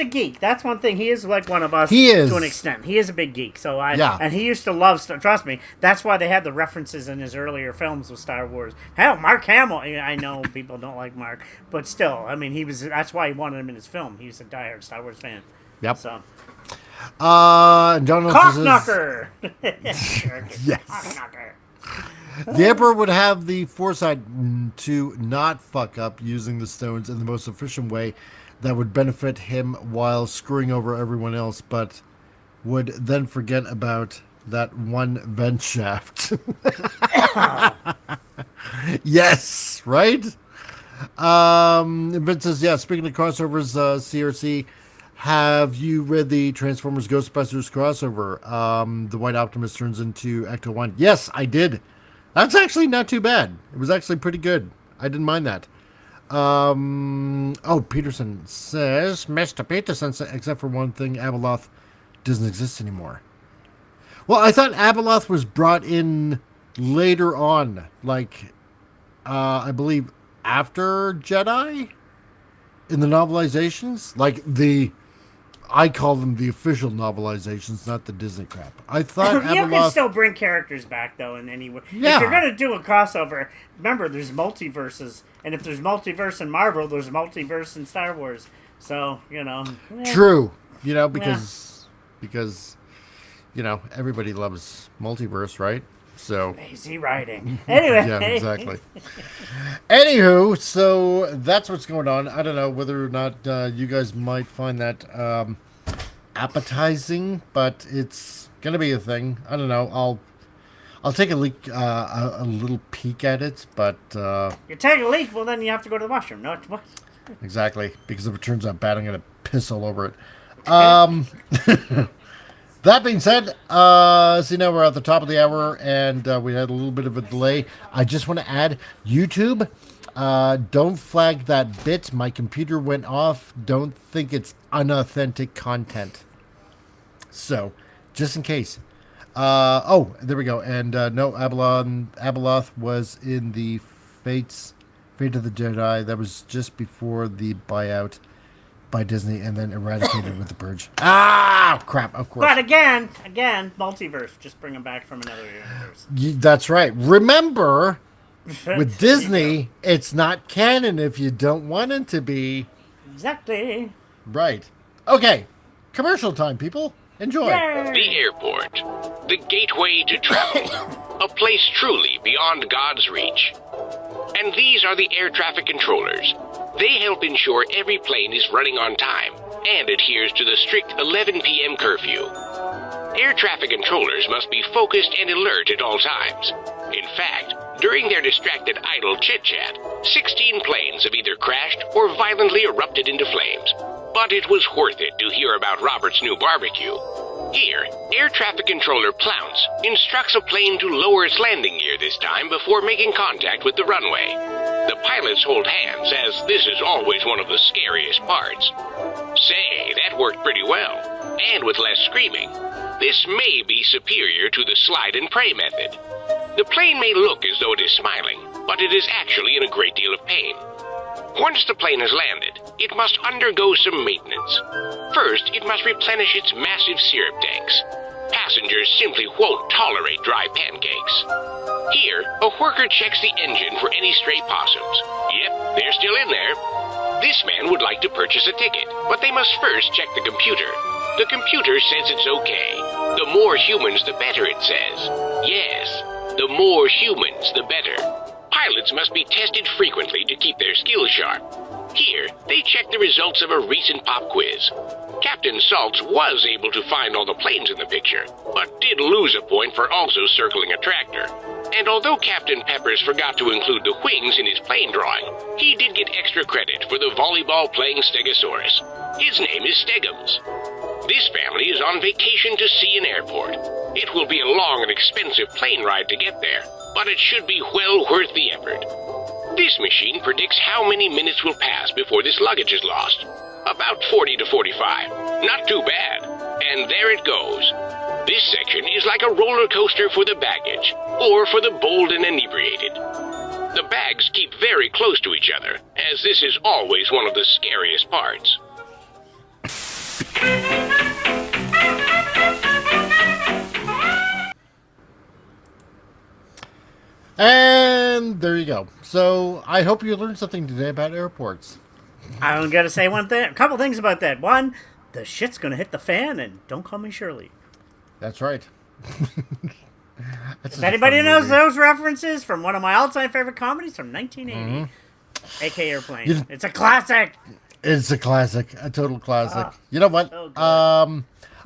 a geek. That's one thing. He is like one of us. He is. To an extent. He is a big geek. So Yeah. and he used to love. Trust me. That's why they had the references in his earlier films with Star Wars. Hell, Mark Hamill. I know people don't like Mark, but still, I mean, he was. That's why he wanted him in his film. He was a diehard Star Wars fan. Yep. So John also says Cockknocker. Yes. Cockknocker. the Emperor would have the foresight to not fuck up using the stones in the most efficient way that would benefit him while screwing over everyone else, but would then forget about that one vent shaft. Yes, right? Vince says, yeah, speaking of crossovers, CRC, Have you read the Transformers Ghostbusters crossover? The White Optimus turns into Ecto 1. Yes, I did. That's actually not too bad. It was actually pretty good. I didn't mind that. Peterson says, Mr. Peterson says, except for one thing, Abeloth doesn't exist anymore. Well, I thought Abeloth was brought in later on, like, I believe after Jedi in the novelizations. Like, I call them the official novelizations, not the Disney crap. I thought You Abeloth... can still bring characters back, though, in any way. Yeah. If you're going to do a crossover, remember, there's multiverses. And if there's multiverse in Marvel, there's multiverse in Star Wars. So, True. Because, everybody loves multiverse, right? So... Lazy writing. Anyway. Yeah, exactly. Anywho, so that's what's going on. I don't know whether or not you guys might find that appetizing, but it's gonna be a thing. I don't know. I'll take a little peek at it, but You take a leak, well, then you have to go to the washroom. No, what? exactly, because if it turns out bad, I'm gonna piss all over it. That being said, see now we're at the top of the hour, and we had a little bit of a delay. I just want to add, YouTube, don't flag that bit. My computer went off. Don't think it's unauthentic content. So, just in case. There we go. And no, Abeloth was in the Fate of the Jedi. That was just before the buyout by Disney, and then eradicated with the purge. Ah, crap! Of course. But again, multiverse. Just bring them back from another universe. That's right. Remember, with Disney, it's not canon if you don't want it to be. Exactly. Right. Okay. Commercial time, people. Enjoy. The airport, the gateway to travel, a place truly beyond God's reach. And these are the air traffic controllers. They help ensure every plane is running on time and adheres to the strict 11 p.m. curfew. Air traffic controllers must be focused and alert at all times. In fact, during their distracted idle chit-chat, 16 planes have either crashed or violently erupted into flames. But it was worth it to hear about Robert's new barbecue. Here, air traffic controller Plounce instructs a plane to lower its landing gear this time before making contact with the runway. The pilots hold hands, as this is always one of the scariest parts. Say, that worked pretty well, and with less screaming. This may be superior to the slide and pray method. The plane may look as though it is smiling, but it is actually in a great deal of pain. Once the plane has landed, it must undergo some maintenance. First, it must replenish its massive syrup tanks. Passengers simply won't tolerate dry pancakes. Here, a worker checks the engine for any stray possums. Yep, they're still in there. This man would like to purchase a ticket, but they must first check the computer. The computer says it's okay. The more humans, the better, it says. Yes, the more humans, the better. Pilots must be tested frequently to keep their skills sharp. Here, they check the results of a recent pop quiz. Captain Saltz was able to find all the planes in the picture, but did lose a point for also circling a tractor. And although Captain Peppers forgot to include the wings in his plane drawing, he did get extra credit for the volleyball-playing Stegosaurus. His name is Stegums. This family is on vacation to see an airport. It will be a long and expensive plane ride to get there, but it should be well worth the effort. This machine predicts how many minutes will pass before this luggage is lost. About 40 to 45. Not too bad. And there it goes. This section is like a roller coaster for the baggage, or for the bold and inebriated. The bags keep very close to each other, as this is always one of the scariest parts. And there you go. So I hope you learned something today about airports. I'm going to say one thing, a couple things about that. One, the shit's going to hit the fan, and don't call me Shirley. That's right. If anybody knows those references from one of my all-time favorite comedies from 1980, A.K. Airplane. It's a classic. It's a classic, a total classic. You know what? so good.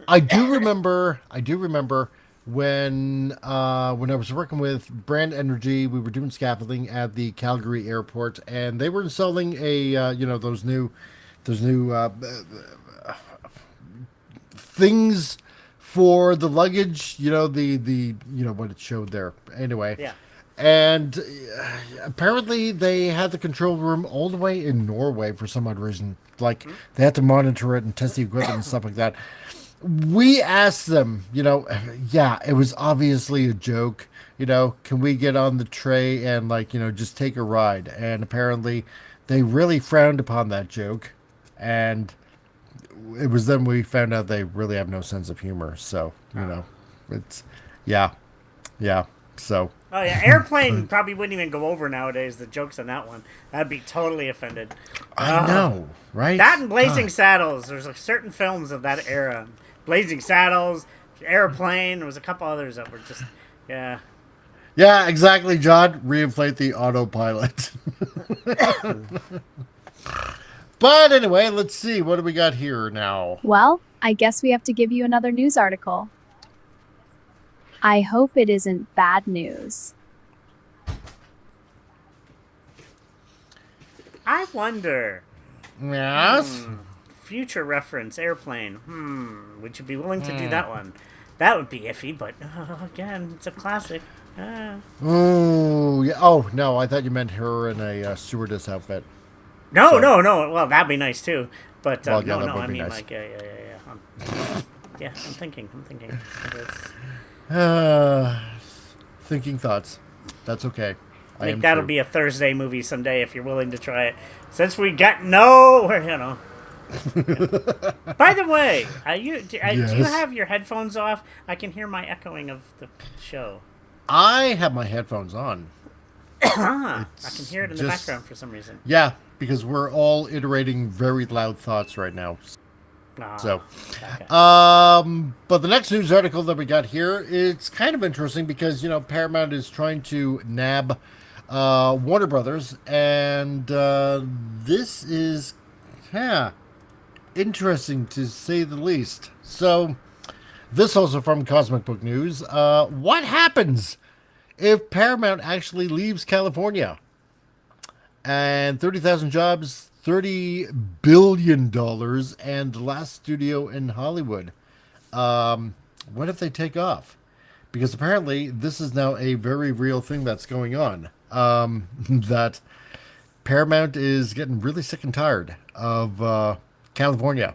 I do remember when I was working with Brand Energy, we were doing scaffolding at the Calgary airport, and they were installing a those new things for the luggage. You know, the what it showed there. Anyway. Yeah. And apparently they had the control room all the way in Norway for some odd reason. Like, they had to monitor it and test the equipment and stuff like that. We asked them, yeah, it was obviously a joke. Can we get on the tray and, just take a ride? And apparently they really frowned upon that joke. And it was then we found out they really have no sense of humor. So, it's, yeah. So. Oh yeah, Airplane probably wouldn't even go over nowadays. The jokes on that one, I'd be totally offended. I know, right? That and Blazing God. Saddles. There's certain films of that era. Blazing Saddles, Airplane. There was a couple others that were just, yeah. Yeah, exactly, John. Reinflate the autopilot. But anyway, let's see. What do we got here now? Well, I guess we have to give you another news article. I hope it isn't bad news. I wonder. Yes? Future reference, Airplane. Would you be willing to do that one? That would be iffy, but again, it's a classic. Oh, yeah. Oh, no, I thought you meant her in a stewardess outfit. No. So- Well, that'd be nice too. But Well, yeah, no, that would I be mean, nice. like, yeah. Yeah, I'm thinking. It's- Thinking thoughts. That's okay. I think that'll be a Thursday movie someday if you're willing to try it. Since we got no. By the way, do you Yes? have your headphones off? I can hear my echoing of the show. I have my headphones on. I can hear it in the just- background for some reason. Yeah, because we're all iterating very loud thoughts right now. So, Okay. but the next news article that we got here, it's kind of interesting because, Paramount is trying to nab Warner Brothers, and this is, interesting to say the least. So, this also from Cosmic Book News. What happens if Paramount actually leaves California? And 30,000 jobs, $30 billion, and the last studio in Hollywood. What if they take off? Because apparently this is now a very real thing that's going on. That Paramount is getting really sick and tired of California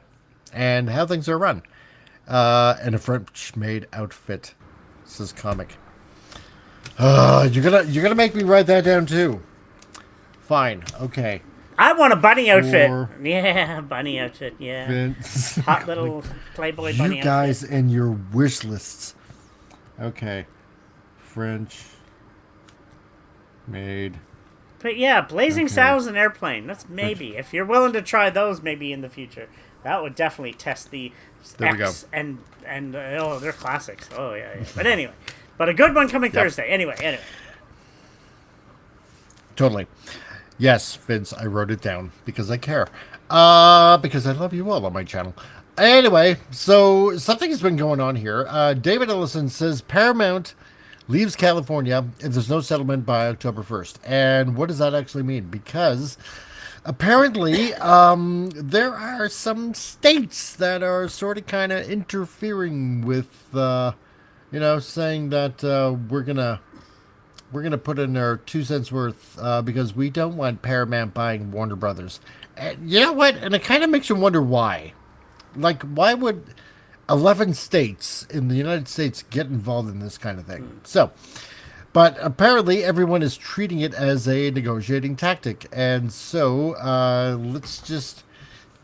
and how things are run. And a French-made outfit, says Comic. You're gonna make me write that down too. Fine, okay. I want a bunny outfit. Or- Yeah, bunny outfit. Yeah, Vince. hot little Playboy bunny You guys outfit. and your wish lists. Okay. French made. But yeah, Blazing Okay. Saddles and Airplane. That's maybe if you're willing to try those, maybe in the future. That would definitely test the There we X and they're classics. Oh yeah. But anyway, but a good one coming Thursday. Anyway. Totally. Yes, Vince, I wrote it down because I care. Because I love you all on my channel. Anyway, so something has been going on here. David Ellison says Paramount leaves California if there's no settlement by October 1st. And what does that actually mean? Because apparently there are some states that are sort of kind of interfering with, saying that we're gonna put in our 2 cents worth because we don't want Paramount buying Warner Brothers. And you know what? And it kind of makes you wonder why. Like, why would 11 states in the United States get involved in this kind of thing? So, but apparently everyone is treating it as a negotiating tactic. And so let's just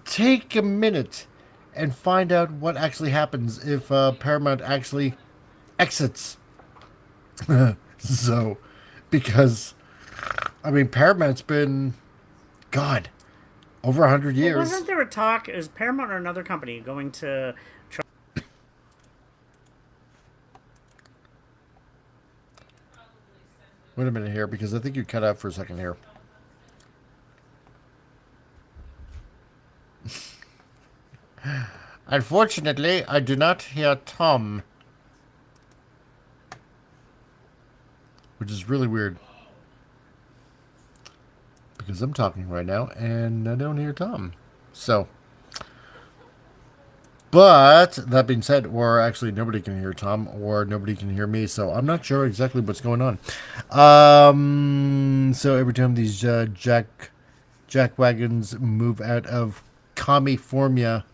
take a minute and find out what actually happens if Paramount actually exits. So, because, I mean, Paramount's been, God, over 100 years. Well, wasn't there a talk? Is Paramount or another company going to try? Wait a minute here, because I think you cut out for a second here. Unfortunately, I do not hear Tom. Which is really weird. Because I'm talking right now, and I don't hear Tom. So, But that being said, or actually nobody can hear Tom, or nobody can hear me, so I'm not sure exactly what's going on. So every time these jack wagons move out of California,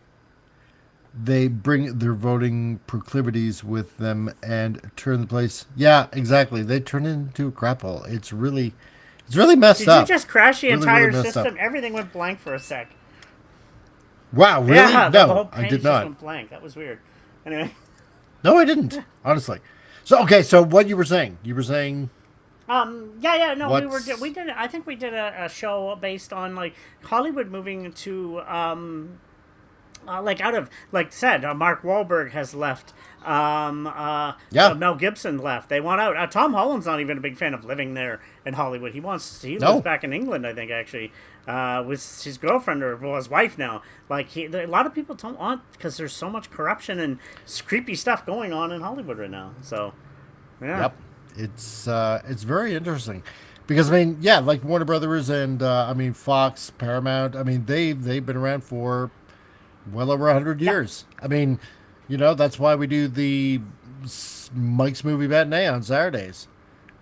they bring their voting proclivities with them and turn the place. Yeah, exactly. They turn it into a crap hole. It's really messed Did up. you just crash the Really, entire really messed system? up. Everything went blank for a sec. Wow, really? Yeah, the No, whole I page did just not. went blank. That was weird. Anyway. No, I didn't. Honestly. So okay, so what you were saying? You were saying No, What's- we did. I think we did a show based on like Hollywood moving to like out of like said, Mark Wahlberg has left. Mel Gibson left. They want out. Tom Holland's not even a big fan of living there in Hollywood. He lives back in England, I think, actually, with his girlfriend or his wife now. Like a lot of people don't want because there's so much corruption and creepy stuff going on in Hollywood right now. So, yeah. Yep. It's very interesting. Because I mean, yeah, like Warner Brothers and I mean Fox, Paramount, I mean they've been around for well over 100 years. I mean, that's why we do the Mike's Movie Matinee on Saturdays,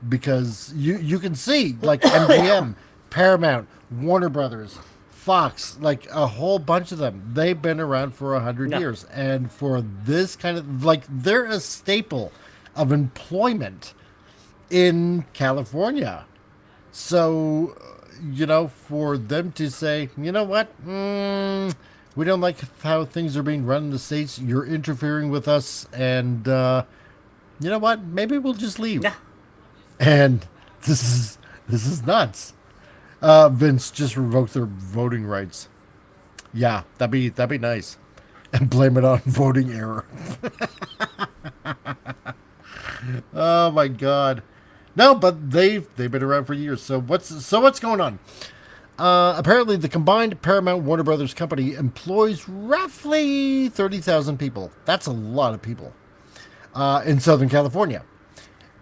because you can see like MGM, Paramount, Warner Brothers, Fox, like a whole bunch of them. They've been around for 100 years, and for this kind of like they're a staple of employment in California. So, for them to say, you know what, we don't like how things are being run in the States. You're interfering with us, and you know what? Maybe we'll just leave. Yeah. And this is nuts. Vince just revoked their voting rights. Yeah, that'd be nice, and blame it on voting error. Oh my God. No, but they've been around for years. So what's going on? Apparently, the combined Paramount Warner Brothers company employs roughly 30,000 people. That's a lot of people in Southern California.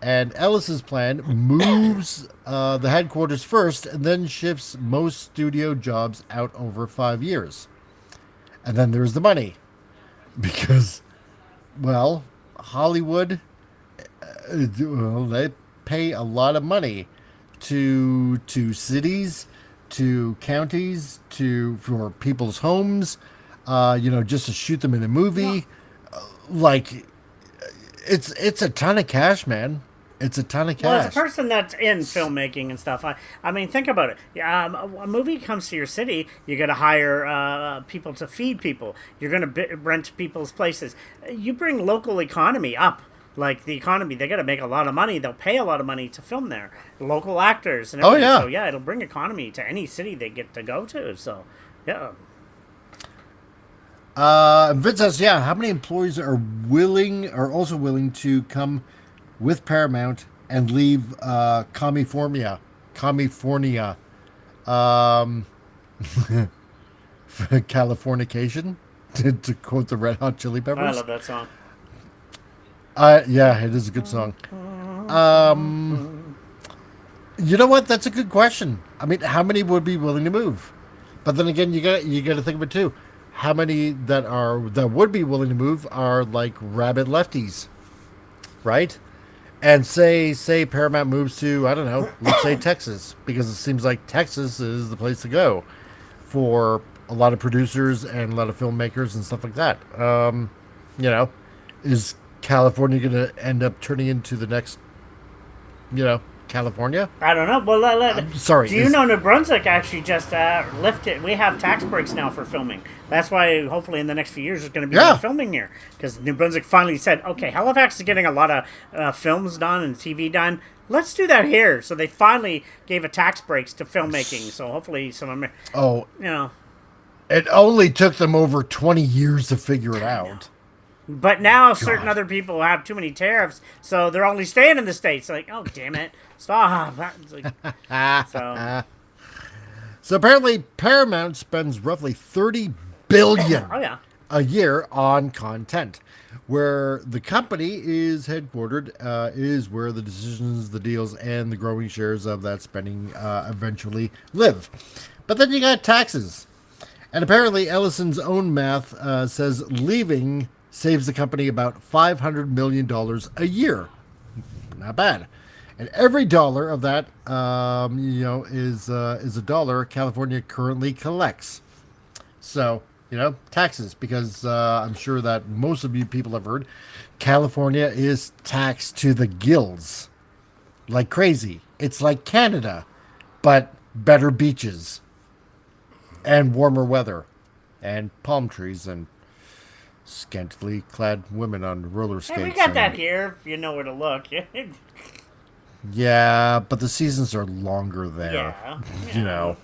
And Ellis's plan moves the headquarters first and then shifts most studio jobs out over 5 years. And then there's the money. Because, well, Hollywood, they pay a lot of money to cities, to counties, for people's homes, just to shoot them in a movie. Like, it's a ton of cash, man. It's a ton of cash. Well, as a person that's in filmmaking and stuff, I mean, think about it. A movie comes to your city, you got to hire people to feed people. You're going to rent people's places. You bring local economy up. Like the economy, they got to make a lot of money. They'll pay a lot of money to film there. Local actors and everything. yeah. So yeah, it'll bring economy to any city they get to go to. So yeah. Vince says, how many employees are also willing to come with Paramount and leave California? Californication, to quote the Red Hot Chili Peppers. I love that song. Yeah, it is a good song. You know what? That's a good question. I mean, how many would be willing to move? But then again, you got to think of it too. How many that would be willing to move are like rabid lefties, right? And say Paramount moves to, I don't know, let's say Texas, because it seems like Texas is the place to go for a lot of producers and a lot of filmmakers and stuff like that. Is California going to end up turning into the next, California? I don't know. Well, I'm sorry. Do you know New Brunswick actually just lifted? We have tax breaks now for filming. That's why hopefully in the next few years there's going to be more filming here. Because New Brunswick finally said, okay, Halifax is getting a lot of films done and TV done. Let's do that here. So they finally gave a tax breaks to filmmaking. So hopefully some of them, It only took them over 20 years to figure it out. But now certain other people have too many tariffs, so they're only staying in the States. Like, oh, damn it. Stop. So apparently Paramount spends roughly $30 billion a year on content. Where the company is headquartered is where the decisions, the deals, and the growing shares of that spending eventually live. But then you got taxes. And apparently, Ellison's own math says leaving saves the company about $500 million a year. Not bad. And every dollar of that, is a dollar California currently collects. So, taxes, because I'm sure that most of you people have heard California is taxed to the gills. Like crazy. It's like Canada, but better beaches and warmer weather and palm trees and scantily clad women on roller skates. Hey, we got that here, if you know where to look. Yeah, but the seasons are longer there. Yeah.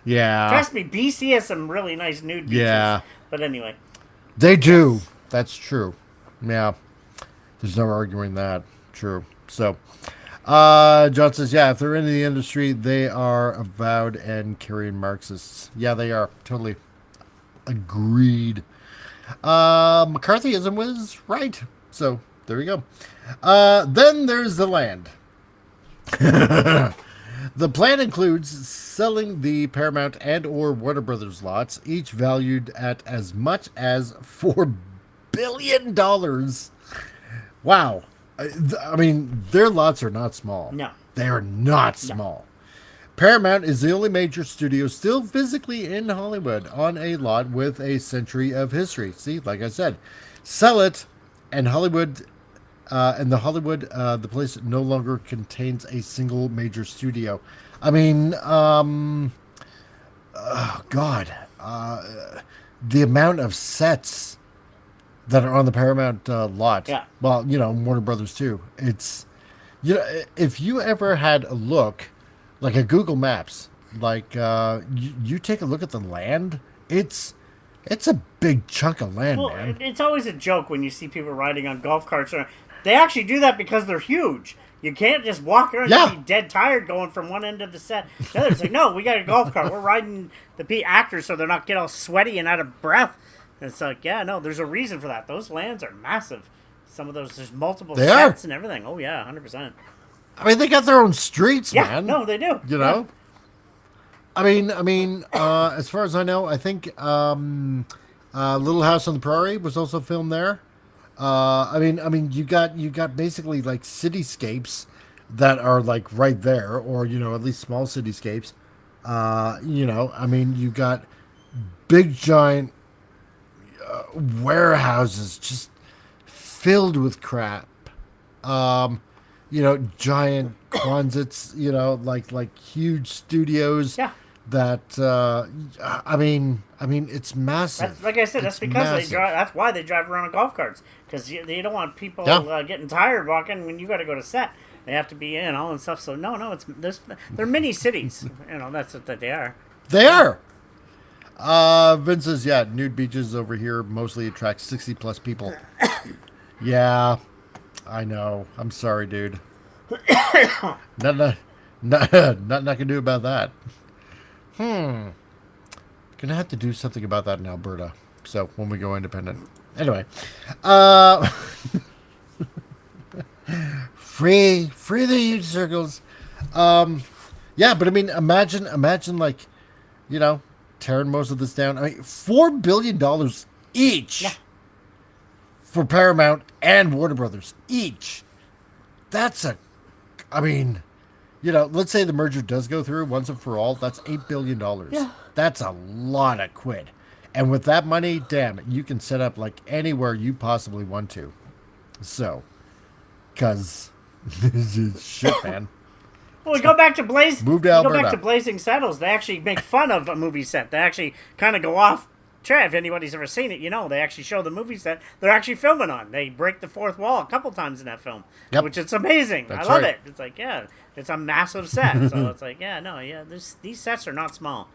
Yeah. Trust me, BC has some really nice nude beaches. Yeah. But anyway. They do. That's true. Yeah. There's no arguing that. True. So, John says, yeah, if they're in the industry, they are avowed and carrying Marxists. Yeah, they are. Totally agreed. McCarthyism was right. So, there we go. Then there's the land. The plan includes selling the Paramount and or Warner Brothers lots, each valued at as much as $4 billion. Wow. I mean, their lots are not small. No. They are not small. Paramount is the only major studio still physically in Hollywood on a lot with a century of history. See, like I said, sell it, and Hollywood... the place no longer contains a single major studio. I mean, the amount of sets that are on the Paramount lot. Yeah. Well, Warner Brothers too. It's, if you ever had a look, like a Google Maps, like you take a look at the land, it's a big chunk of land, man. It's always a joke when you see people riding on golf carts. They actually do that because they're huge. You can't just walk around and be dead tired going from one end of the set to the other. It's like, no, we got a golf cart. We're riding the actors so they're not get all sweaty and out of breath. And it's like, yeah, no, there's a reason for that. Those lands are massive. Some of those, there's multiple sets and everything. Oh, yeah, 100%. I mean, they got their own streets, man. No, they do. Yeah. I mean, as far as I know, I think Little House on the Prairie was also filmed there. I mean, you got basically like cityscapes that are like right there, or at least small cityscapes. I mean, you got big giant warehouses just filled with crap. Giant closets. Like huge studios. Yeah. That I mean, it's massive. Like I said, that's because massive. That's why they drive around on golf carts, because they don't want people getting tired walking when you got to go to set. They have to be in all and stuff. So no, they're mini cities. That's what they are. They are. Vince says, yeah, nude beaches over here mostly attract 60+ people. Yeah, I know. I'm sorry, dude. Nothing I can do about that. Gonna have to do something about that in Alberta. So when we go independent. Anyway, free the huge circles. Yeah, but I mean, imagine like, tearing most of this down. I mean, $4 billion each for Paramount and Warner Brothers each. That's let's say the merger does go through once and for all. That's $8 billion. Yeah. That's a lot of quid. And with that money, damn, you can set up like anywhere you possibly want to. So, because shit, man. Well, we go back to Move to Alberta. Go back to Blazing Saddles. They actually make fun of a movie set. They actually kind of go off track. If anybody's ever seen it, they actually show the movie set they're actually filming on. They break the fourth wall a couple times in that film, which is amazing. I love it. It's like, it's a massive set. So it's like, these sets are not small.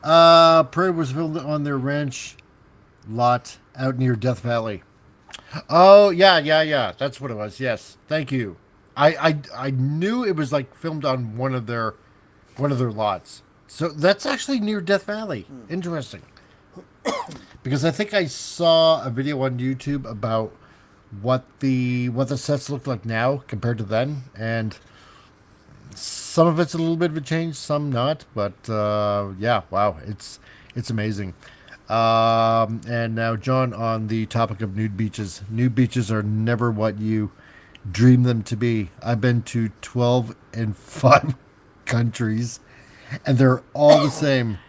Prairie was filmed on their ranch lot out near Death Valley. Oh, yeah. That's what it was. Yes. Thank you. I knew it was like filmed on one of their lots. So that's actually near Death Valley. Interesting. Because I think I saw a video on YouTube about what the sets look like now compared to then, and Some of it's a little bit of a change, some not, but yeah, wow, it's amazing. And now, John, on the topic of nude beaches. Nude beaches are never what you dream them to be. I've been to 12 and 5 countries, and they're all the same.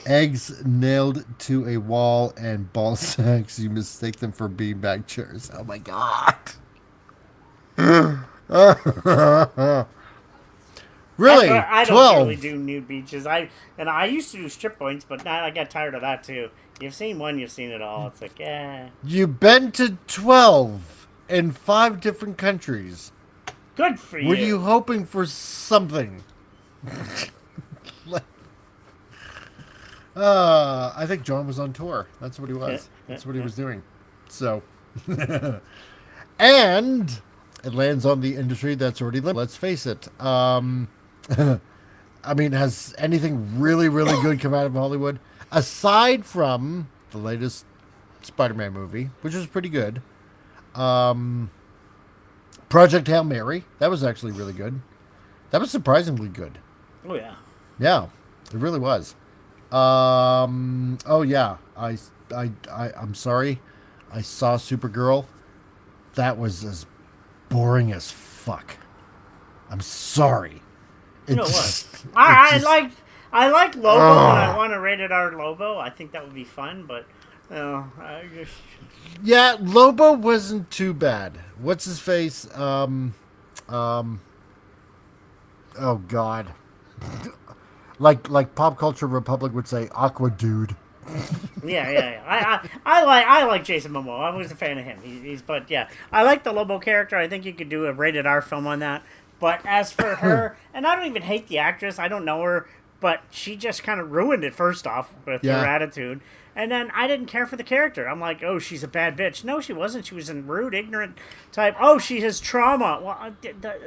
Eggs nailed to a wall and ball sacks. You mistake them for beanbag chairs. Oh my god. Really? I don't 12? really do nude beaches. I used to do strip points, but now I got tired of that too. You've seen one, you've seen it all. It's like, You've been to 12 in 5 different countries. good for you. Were you hoping for something? I think John was on tour. That's what he was. That's what he was doing. So, and it lands on the industry that's already lived. Let's face it. I mean, has anything really, really good come out of Hollywood? Aside from the latest Spider-Man movie, which was pretty good. Project Hail Mary. That was actually really good. That was surprisingly good. Oh, yeah. Yeah, it really was. Oh yeah, I'm sorry. I saw Supergirl. That was as boring as fuck. I'm sorry. You know what? I like Lobo, and I want a rated R Lobo. I think that would be fun, but I just... Yeah, Lobo wasn't too bad. What's his face? Oh God. Like Pop Culture Republic would say, Aqua Dude. Yeah. I like Jason Momoa. I was a fan of him. But yeah, I like the Lobo character. I think you could do a rated R film on that. But as for her, and I don't even hate the actress. I don't know her, but she just kind of ruined it first off with her attitude. And then I didn't care for the character. I'm like, oh, she's a bad bitch. No, she wasn't. She was a rude, ignorant type. Oh, she has trauma. Well,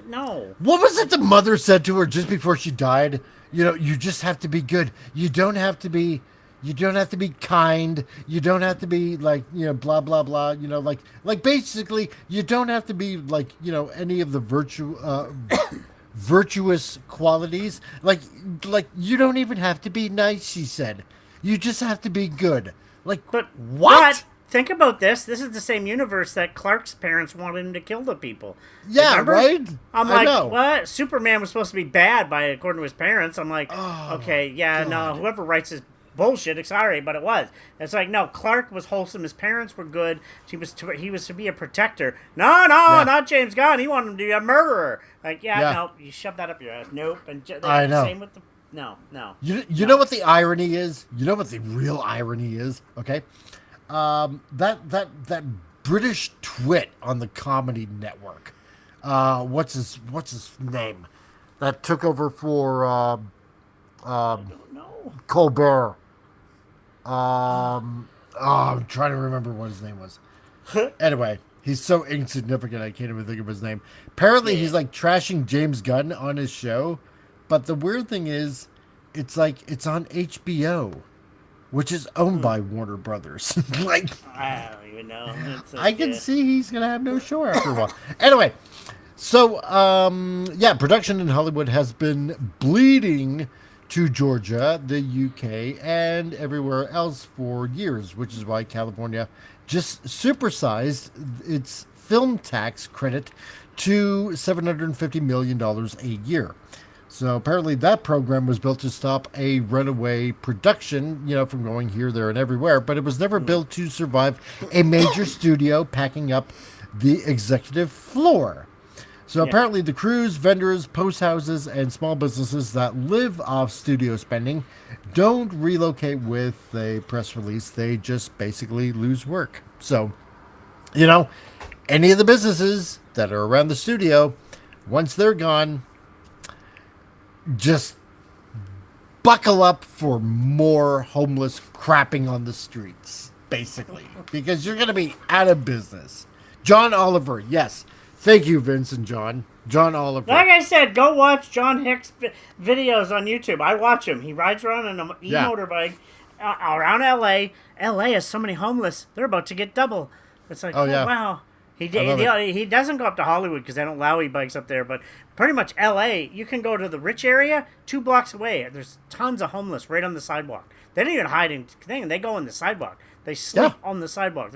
no. What was it the mother said to her just before she died? You know, you just have to be good. You don't have to be kind. You don't have to be like, you know, blah, blah, blah. You know, like basically you don't have to be like, you know, any of the virtuous qualities. Like you don't even have to be nice, she said. You just have to be good. Like, but what? But think about this. This is the same universe that Clark's parents wanted him to kill the people. Yeah, remember? right? I'm I like, know. what? Superman was supposed to be bad according to his parents. I'm like, okay, yeah, God. no, whoever writes this bullshit, sorry, but it was. It's like, no, Clark was wholesome. His parents were good. He was to be a protector. No, not James Gunn. He wanted him to be a murderer. Like, no, you shove that up your ass. Nope. And I know. Same with the... No. You know what the irony is? You know what the real irony is? Okay, that British twit on the Comedy Network. What's his name? That took over for I don't know. Colbert. I'm trying to remember what his name was. Anyway, he's so insignificant I can't even think of his name. Apparently, he's like trashing James Gunn on his show. But the weird thing is, it's like it's on HBO, which is owned by Warner Brothers. Like, I don't even know. I can see he's gonna have no show after a while. Anyway, so yeah, production in Hollywood has been bleeding to Georgia, the UK, and everywhere else for years, which is why California just supersized its film tax credit to $750 million a year. So apparently that program was built to stop a runaway production, you know, from going here, there, and everywhere. But it was never built to survive a major studio packing up the executive floor. So apparently the crews, vendors, post houses, and small businesses that live off studio spending don't relocate with a press release. They just basically lose work. So, you know, any of the businesses that are around the studio, once they're gone, just buckle up for more homeless crapping on the streets, basically, because you're going to be out of business. John Oliver, yes. Thank you, Vince and John. John Oliver. Like I said, go watch John Hicks videos on YouTube. I watch him. He rides around on an motorbike around LA. LA has so many homeless. They're about to get double. It's like, wow. He doesn't go up to Hollywood because they don't allow e-bikes up there, but pretty much L.A., you can go to the rich area 2 blocks away. There's tons of homeless right on the sidewalk. They don't even hide anything. They go on the sidewalk. They sleep on the sidewalk.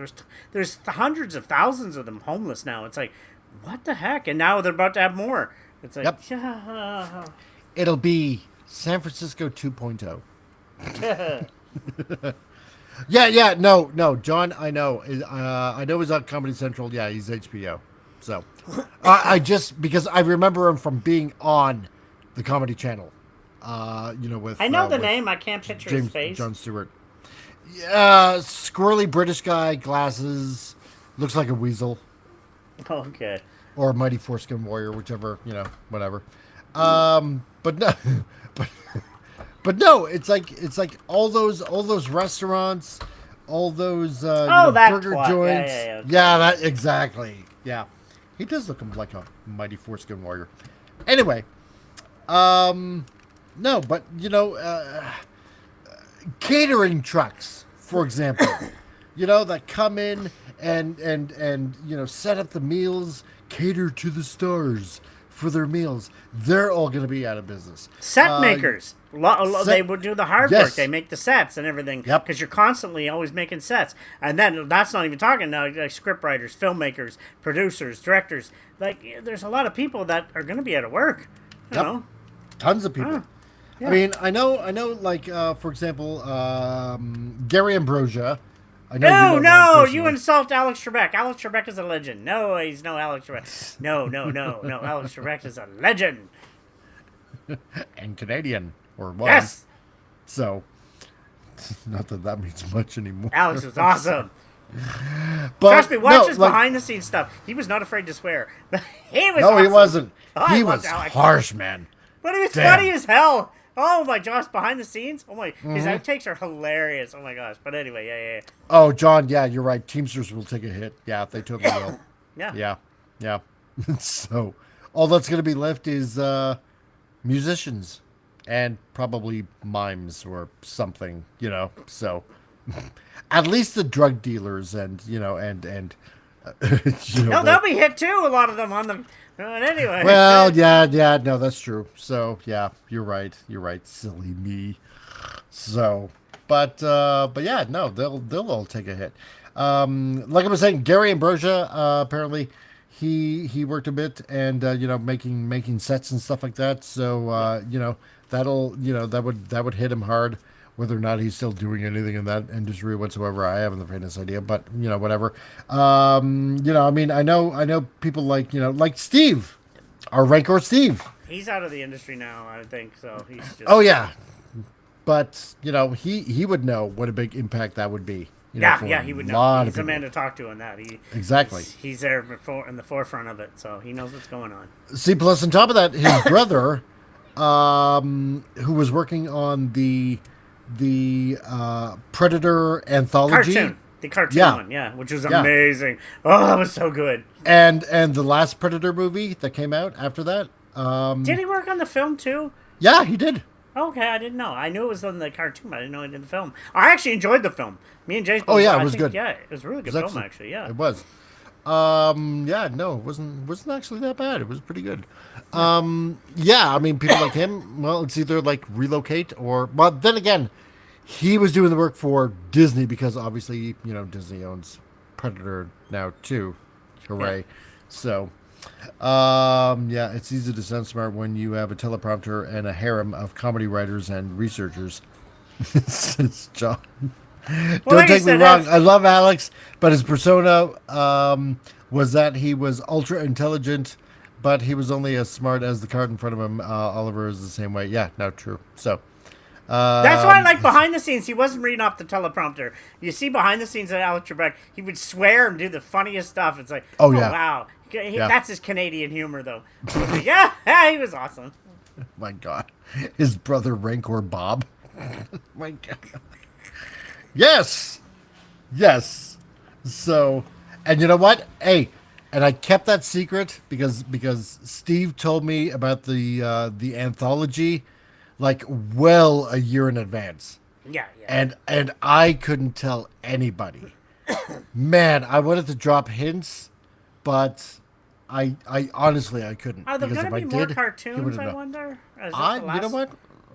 There's hundreds of thousands of them homeless now. It's like, what the heck? And now they're about to have more. It's like, It'll be San Francisco 2.0. No, John, I know he's on Comedy Central. Yeah, he's HBO. So, because I remember him from being on the Comedy Channel. With I know the name. I can't picture his face. Jon Stewart. Yeah, squirrely British guy, glasses, looks like a weasel. Okay. Or a mighty foreskin warrior, whichever, whatever. But no, but no, it's like all those restaurants, all those burger joints. Yeah, that exactly. Yeah, he does look like a mighty foreskin warrior. Anyway, no, but catering trucks, for example, that come in and set up the meals, cater to the stars for their meals. They're all going to be out of business. Set makers. They would do the hard work. They make the sets and everything. Yep. Because you're constantly always making sets. And then that's not even talking now, like script writers, filmmakers, producers, directors. Like, there's a lot of people that are going to be out of work. You know? Tons of people. Yeah. I mean, I know. Like, for example, Gary Ambrosia. I know no, you insult Alex Trebek. Alex Trebek is a legend. No, he's no Alex Trebek. No. Alex Trebek is a legend. And Canadian, or was. Yes. So, not that means much anymore. Alex was awesome. But, trust me, watch his behind-the-scenes stuff. He was not afraid to swear. He was awesome. He wasn't. He was Alex. harsh, man. But he was funny as hell. Oh my gosh, behind the scenes? Oh my, his outtakes are hilarious. Oh my gosh. But anyway, yeah. Oh, John, yeah, you're right. Teamsters will take a hit. Yeah, they totally will. Yeah. So, all that's going to be left is musicians and probably mimes or something, So, at least the drug dealers and no, they'll be hit too. A lot of them on the. But anyway. Well, yeah, no, that's true. So, yeah, you're right, silly me. So, but yeah, no, they'll all take a hit. Like I was saying, Gary Ambrosia, apparently, he worked a bit and making sets and stuff like that. So, that would hit him hard. Whether or not he's still doing anything in that industry whatsoever, I haven't the faintest idea. But whatever. I mean, I know people like Steve, our Rancor Steve. He's out of the industry now, I think. So he's just. Oh yeah, but he would know what a big impact that would be. He would know. He's the man to talk to on that. Exactly. He's there in the forefront of it, so he knows what's going on. See, plus on top of that, his brother, who was working on the Predator anthology. The cartoon one, which was amazing. Oh, that was so good. And the last Predator movie that came out after that. Did he work on the film too? Yeah, he did. Okay, I didn't know. I knew it was on the cartoon, but I didn't know he did the film. I actually enjoyed the film. Me and Jason. Oh yeah, it was good. Yeah, it was a really good film actually. Yeah, it was. No, it wasn't actually that bad. It was pretty good. I mean, people like him. Well, it's either like relocate or. But then again, he was doing the work for Disney because obviously Disney owns Predator now too. Hooray! Yeah. So, it's easy to sound smart when you have a teleprompter and a harem of comedy writers and researchers. Says John. Don't take me wrong. I love Alex, but his persona was that he was ultra intelligent, but he was only as smart as the card in front of him. Oliver is the same way. Yeah, no, true. So that's why I like behind the scenes. He wasn't reading off the teleprompter. You see behind the scenes of Alex Trebek, he would swear and do the funniest stuff. It's like, oh wow, that's his Canadian humor though. Yeah, he was awesome. My God, his brother Rancor Bob. My God. Yes. So, and you know what? Hey, and I kept that secret because Steve told me about the anthology like well a year in advance. Yeah. And I couldn't tell anybody. Man, I wanted to drop hints, but I honestly I couldn't. Are there because going to if be I more did, he cartoons, would've I known. wonder? Is this I, the you know last- what?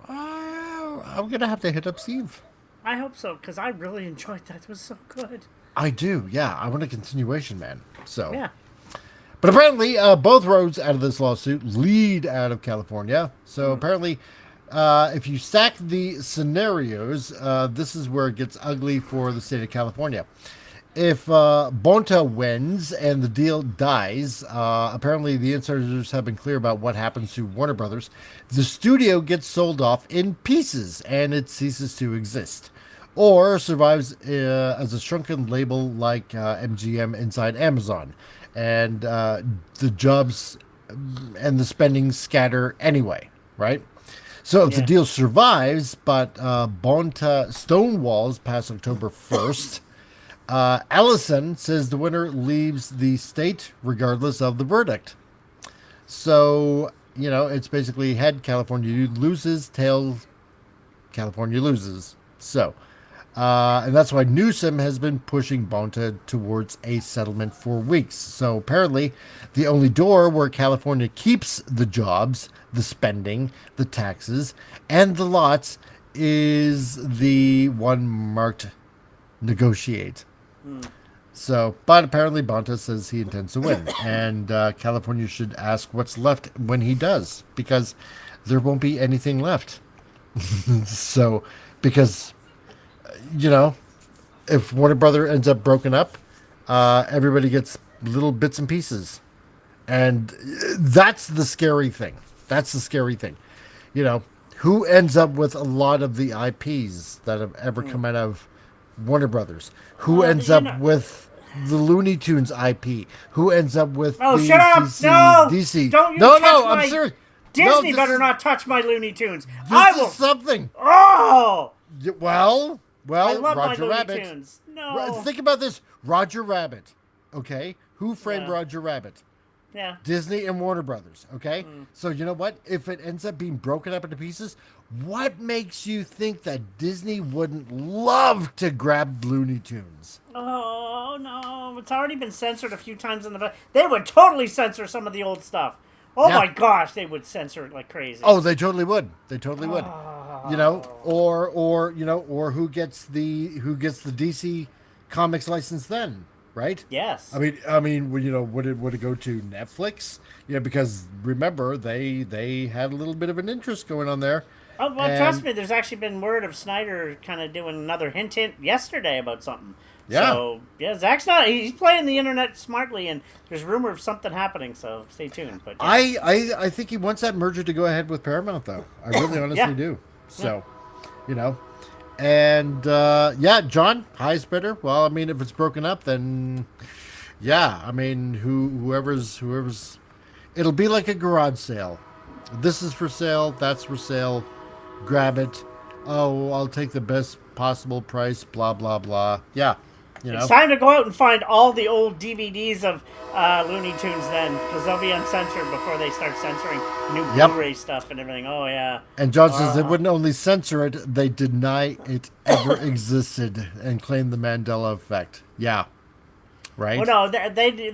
I'm gonna have to hit up Steve. I hope so, because I really enjoyed that. It was so good. I do, yeah. I want a continuation, man. So, Yeah. but apparently, both roads out of this lawsuit lead out of California. So apparently, if you stack the scenarios, this is where it gets ugly for the state of California. If Bonta wins and the deal dies, apparently the insiders have been clear about what happens to Warner Brothers. The studio gets sold off in pieces and it ceases to exist, or survives as a shrunken label like MGM inside Amazon, and the jobs and the spending scatter anyway, right? So if the deal survives, but Bonta stonewalls past October 1st, Allison says the winner leaves the state regardless of the verdict. So, you know, it's basically head California loses, tail California loses. So, and that's why Newsom has been pushing Bonta towards a settlement for weeks. So apparently the only door where California keeps the jobs, the spending, the taxes, and the lots is the one marked negotiate. So, but apparently Bonta says he intends to win, and California should ask what's left when he does, because there won't be anything left. So, because, you know, if Warner Brother ends up broken up, everybody gets little bits and pieces, and that's the scary thing. That's the scary thing. You know, who ends up with a lot of the IPs that have ever come out of Warner Brothers? Who ends up with the Looney Tunes IP? Who ends up with Oh, the shut up! DC? No! DC? Don't you no, touch no, my... I'm serious. Disney no, better not touch my Looney Tunes. This I will... is something. Oh! Well, I love Roger my Looney Rabbit. Tunes. No. Think about this. Roger Rabbit. Okay, who framed Yeah. Roger Rabbit? Yeah. Disney and Warner Brothers, okay? So you know what? If it ends up being broken up into pieces, what makes you think that Disney wouldn't love to grab Looney Tunes? Oh, no. It's already been censored a few times in the... They would totally censor some of the old stuff. Oh, Yeah. my gosh. They would censor it like crazy. Oh, they totally would. They totally would. You know, or you know, or who gets the DC Comics license then, right? Yes. I mean, you know, would it go to Netflix? Yeah, because remember they had a little bit of an interest going on there. Oh, well, trust me, there's actually been word of Snyder kind of doing another hint yesterday about something. Yeah. So, yeah, Zack's not... He's playing the internet smartly, and there's rumor of something happening, so stay tuned. But yeah. I think he wants that merger to go ahead with Paramount, though. I really honestly Yeah. do. So, you know. And, yeah, John, highest bidder. Well, I mean, if it's broken up, then, yeah. I mean, whoever's... It'll be like a garage sale. This is for sale. That's for sale. Grab it. Oh, I'll take the best possible price. Blah, blah, blah. Yeah. You know. It's time to go out and find all the old DVDs of Looney Tunes then, because they'll be uncensored before they start censoring new Yep. Blu-ray stuff and everything. Oh, yeah. And John says they wouldn't only censor it, they deny it ever existed and claim the Mandela effect. Yeah. Right? Well, no, they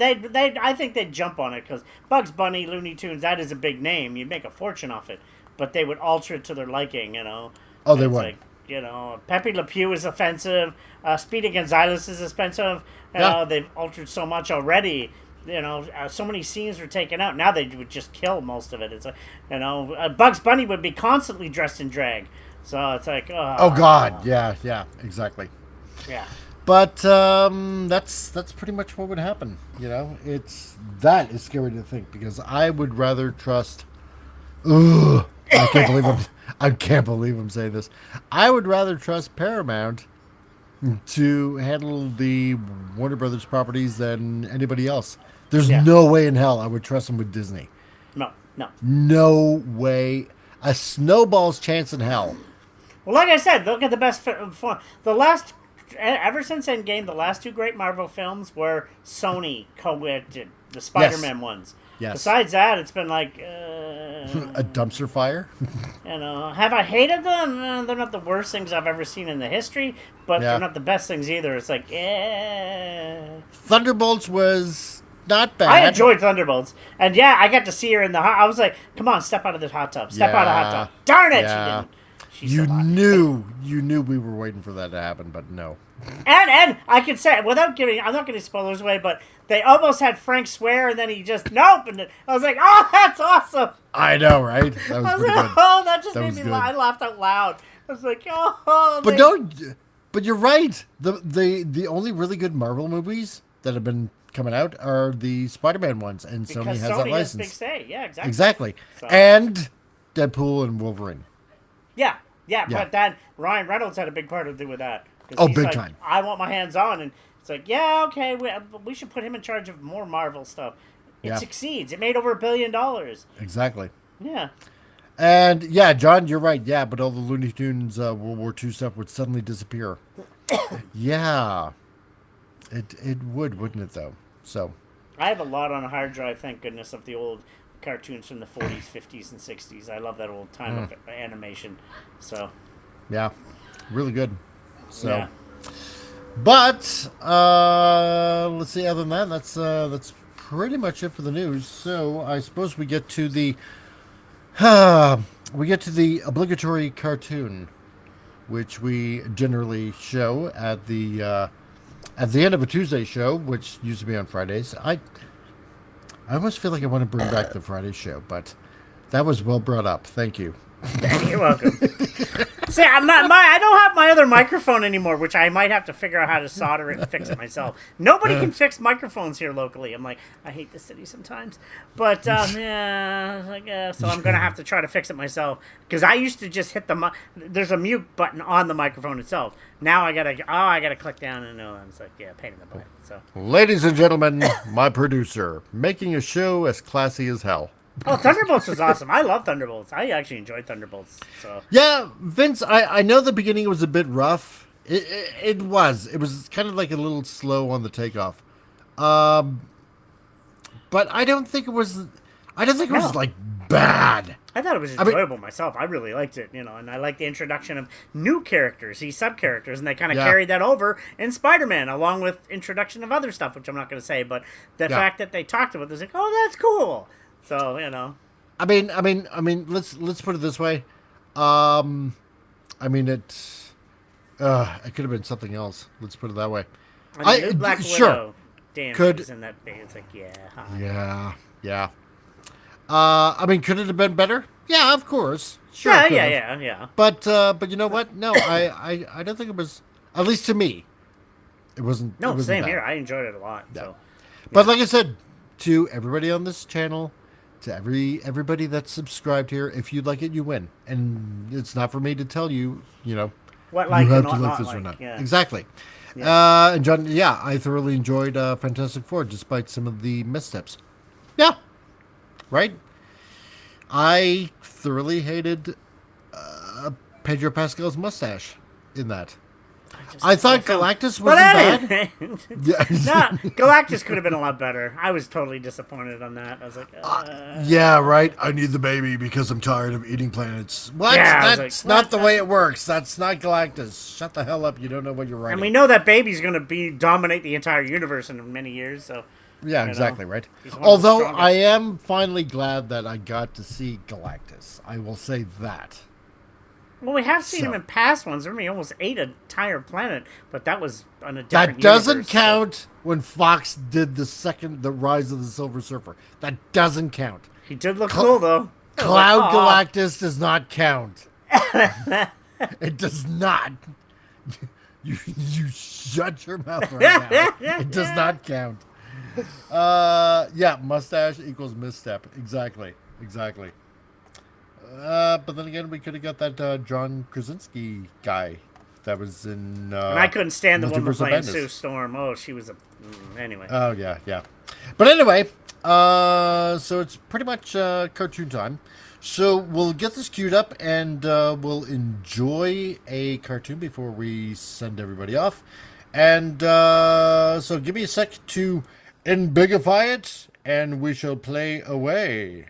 I think they'd jump on it, because Bugs Bunny, Looney Tunes, that is a big name. You'd make a fortune off it. But they would alter it to their liking, you know. Oh, they It's would. like, you know, Pepe Le Pew is offensive. Speedy Gonzales is expensive. You Yeah. know, they've altered so much already. You know, so many scenes were taken out. Now they would just kill most of it. It's like, you know, Bugs Bunny would be constantly dressed in drag. So it's like, Oh, God. Yeah, exactly. Yeah. But that's pretty much what would happen. You know, that is scary to think, because I would rather trust. Ugh, I can't believe I'm saying this. I would rather trust Paramount to handle the Warner Brothers properties than anybody else. There's no way in hell I would trust them with Disney. No. No way. A snowball's chance in hell. Well, like I said, look at the best. The last, ever since Endgame, the last two great Marvel films were Sony co-edited, the Spider-Man ones. Yes. Besides that, it's been like, A dumpster fire? you know, have I hated them? They're not the worst things I've ever seen in the history, but Yeah. they're not the best things either. It's like, Thunderbolts was not bad. I enjoyed Thunderbolts, and yeah, I got to see her in the hot. I was like, "Come on, step out of the hot tub. Step out of the hot tub." Darn it, Yeah. she didn't. She's You so hot. knew we were waiting for that to happen, but no. And I can say without giving, I'm not giving spoilers away, but they almost had Frank swear, and then he just nope, and I was like, "Oh, that's awesome." I know, right? That was I was pretty like, good. "Oh, that just That made was me good. laugh." I laughed out loud. I was like, "Oh." But but you're right. The only really good Marvel movies that have been coming out are the Spider-Man ones, and because Sony has that Sony has license. big say. Yeah, exactly. Exactly. So- And Deadpool and Wolverine. Yeah, Yeah. but that Ryan Reynolds had a big part to do with that. 'Cause Oh, he's big like, time. I want my hands on, and it's like, yeah, okay, we should put him in charge of more Marvel stuff. It Yeah. succeeds. It made over $1 billion. Exactly. Yeah. And yeah, John, you're right. Yeah, but all the Looney Tunes World War II stuff would suddenly disappear. Yeah. It would, wouldn't it, though? So, I have a lot on a hard drive, thank goodness, of the old cartoons from the 40s, 50s, and 60s. I love that old time of animation. So, yeah. Really good. So, yeah. but let's see. Other than that, that's pretty much it for the news. So I suppose we get to the obligatory cartoon, which we generally show at the end of a Tuesday show, which used to be on Fridays. I almost feel like I want to bring back the Friday show, but that was well brought up. Thank you. You're welcome. See, I don't have my other microphone anymore, which I might have to figure out how to solder it and fix it myself. Nobody can fix microphones here locally. I'm like, I hate the city sometimes. But, yeah, so I'm going to have to try to fix it myself. Because I used to just hit there's a mute button on the microphone itself. Now I got to click down and know. It's like, yeah, pain in the butt. So. Ladies and gentlemen, my producer, making a show as classy as hell. Oh, Thunderbolts was awesome. I love Thunderbolts. I actually enjoyed Thunderbolts. So. Yeah, Vince, I know the beginning was a bit rough. It was kind of like a little slow on the takeoff. But I don't think it was like bad. I thought it was enjoyable myself. I really liked it, and I liked the introduction of new characters, these sub-characters, and they kind of carried that over in Spider-Man, along with introduction of other stuff, which I'm not going to say, but the fact that they talked about it was like, oh, that's cool. So, I mean, let's put it this way. It could have been something else. Let's put it that way. I mean, Black Widow, damn, could, in that thing. It's like, yeah. Yeah. Could it have been better? Yeah, of course. Sure. Yeah. But you know what? No, I don't think it was. At least to me, it wasn't. No, it wasn't same bad. here. I enjoyed it a lot. Yeah. So, But like I said, to everybody on this channel, to everybody that's subscribed here, if you like it, you win. And it's not for me to tell you, what like you have and to what like not this like. or not. Yeah. Exactly. Yeah. And John, I thoroughly enjoyed Fantastic Four, despite some of the missteps. Yeah. Right? I thoroughly hated Pedro Pascal's mustache in that. I thought Galactus wasn't bad. Yeah. Nah, Galactus could have been a lot better. I was totally disappointed on that. I was like, yeah, right. I need the baby because I'm tired of eating planets. What? Yeah, That's like, not what? the way it works. That's not Galactus. Shut the hell up. You don't know what you're writing. And we know that baby's going to dominate the entire universe in many years. So Yeah, exactly, right. He's one of the Although strongest. I am finally glad that I got to see Galactus. I will say that. Well, we have seen So- him in past ones. I mean, he almost ate an entire planet, but that was on a different That doesn't universe, so- count when Fox did the Rise of the Silver Surfer. That doesn't count. He did look cool, though. I was Cloud like, "Aw." Galactus does not count. It does not. You shut your mouth right now. It does not count. Mustache equals misstep. Exactly. But then again, we could have got that John Krasinski guy that was in. And I couldn't stand the woman Multiverse of playing Madness. Sue Storm. Oh, she was a... Anyway. Oh yeah. But anyway, so it's pretty much cartoon time. So we'll get this queued up and we'll enjoy a cartoon before we send everybody off. And so give me a sec to embigify it, and we shall play away.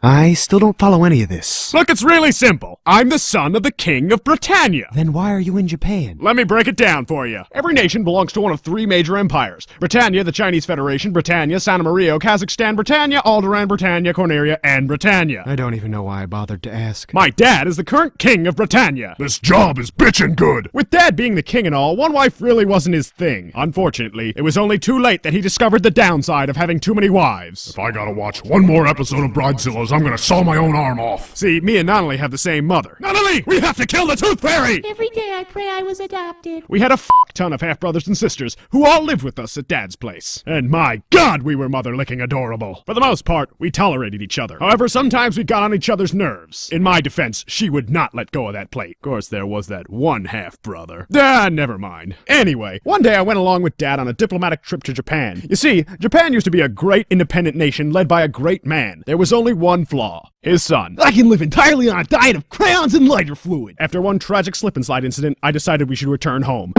I still don't follow any of this. Look, it's really simple. I'm the son of the King of Britannia. Then why are you in Japan? Let me break it down for you. Every nation belongs to one of three major empires. Britannia, the Chinese Federation, Britannia, Santa Maria, Kazakhstan, Britannia, Alderaan, Britannia, Corneria, and Britannia. I don't even know why I bothered to ask. My dad is the current King of Britannia. This job is bitchin' good. With Dad being the king and all, one wife really wasn't his thing. Unfortunately, it was only too late that he discovered the downside of having too many wives. If I gotta watch one more episode of Bridezillas, I'm gonna saw my own arm off. See, me and Nunnally have the same mother. Nunnally, we have to kill the Tooth Fairy! Every day I pray I was adopted. We had a ton of half-brothers and sisters who all lived with us at Dad's place. And my God, we were mother-licking adorable. For the most part, we tolerated each other. However, sometimes we got on each other's nerves. In my defense, she would not let go of that plate. Of course, there was that one half-brother. Never mind. Anyway, one day I went along with Dad on a diplomatic trip to Japan. You see, Japan used to be a great independent nation led by a great man. There was only one flaw. His son. I can live entirely on a diet of crayons and lighter fluid. After one tragic slip-and-slide incident, I decided we should return home.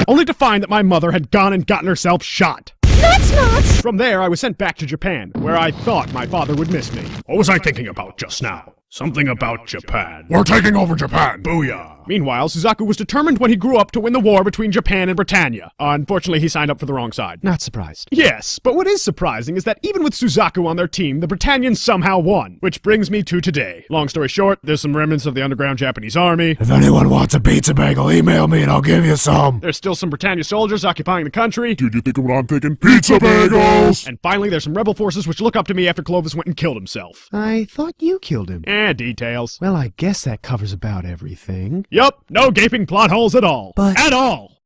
Only to find that my mother had gone and gotten herself shot. That's nuts! From there, I was sent back to Japan, where I thought my father would miss me. What was I thinking about just now? Something about Japan. We're taking over Japan. Booyah. Meanwhile, Suzaku was determined when he grew up to win the war between Japan and Britannia. Unfortunately, he signed up for the wrong side. Not surprised. Yes, but what is surprising is that even with Suzaku on their team, the Britannians somehow won. Which brings me to today. Long story short, there's some remnants of the underground Japanese army. If anyone wants a pizza bagel, email me and I'll give you some. There's still some Britannia soldiers occupying the country. Dude, you think of what I'm thinking? Pizza bagels! And finally, there's some rebel forces which look up to me after Clovis went and killed himself. I thought you killed him. Details. Well, I guess that covers about everything. Yup, no gaping plot holes at all. But- At all!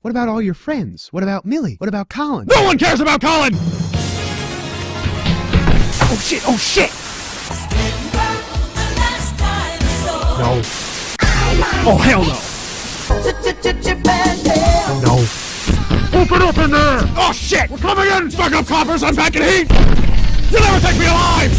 What about all your friends? What about Millie? What about Colin? No one cares about Colin! Oh shit, oh shit! No. Oh, hell no! No. Open up in there! Oh shit! We're coming in! Fuck up coppers, I'm packing heat! You'll never take me alive!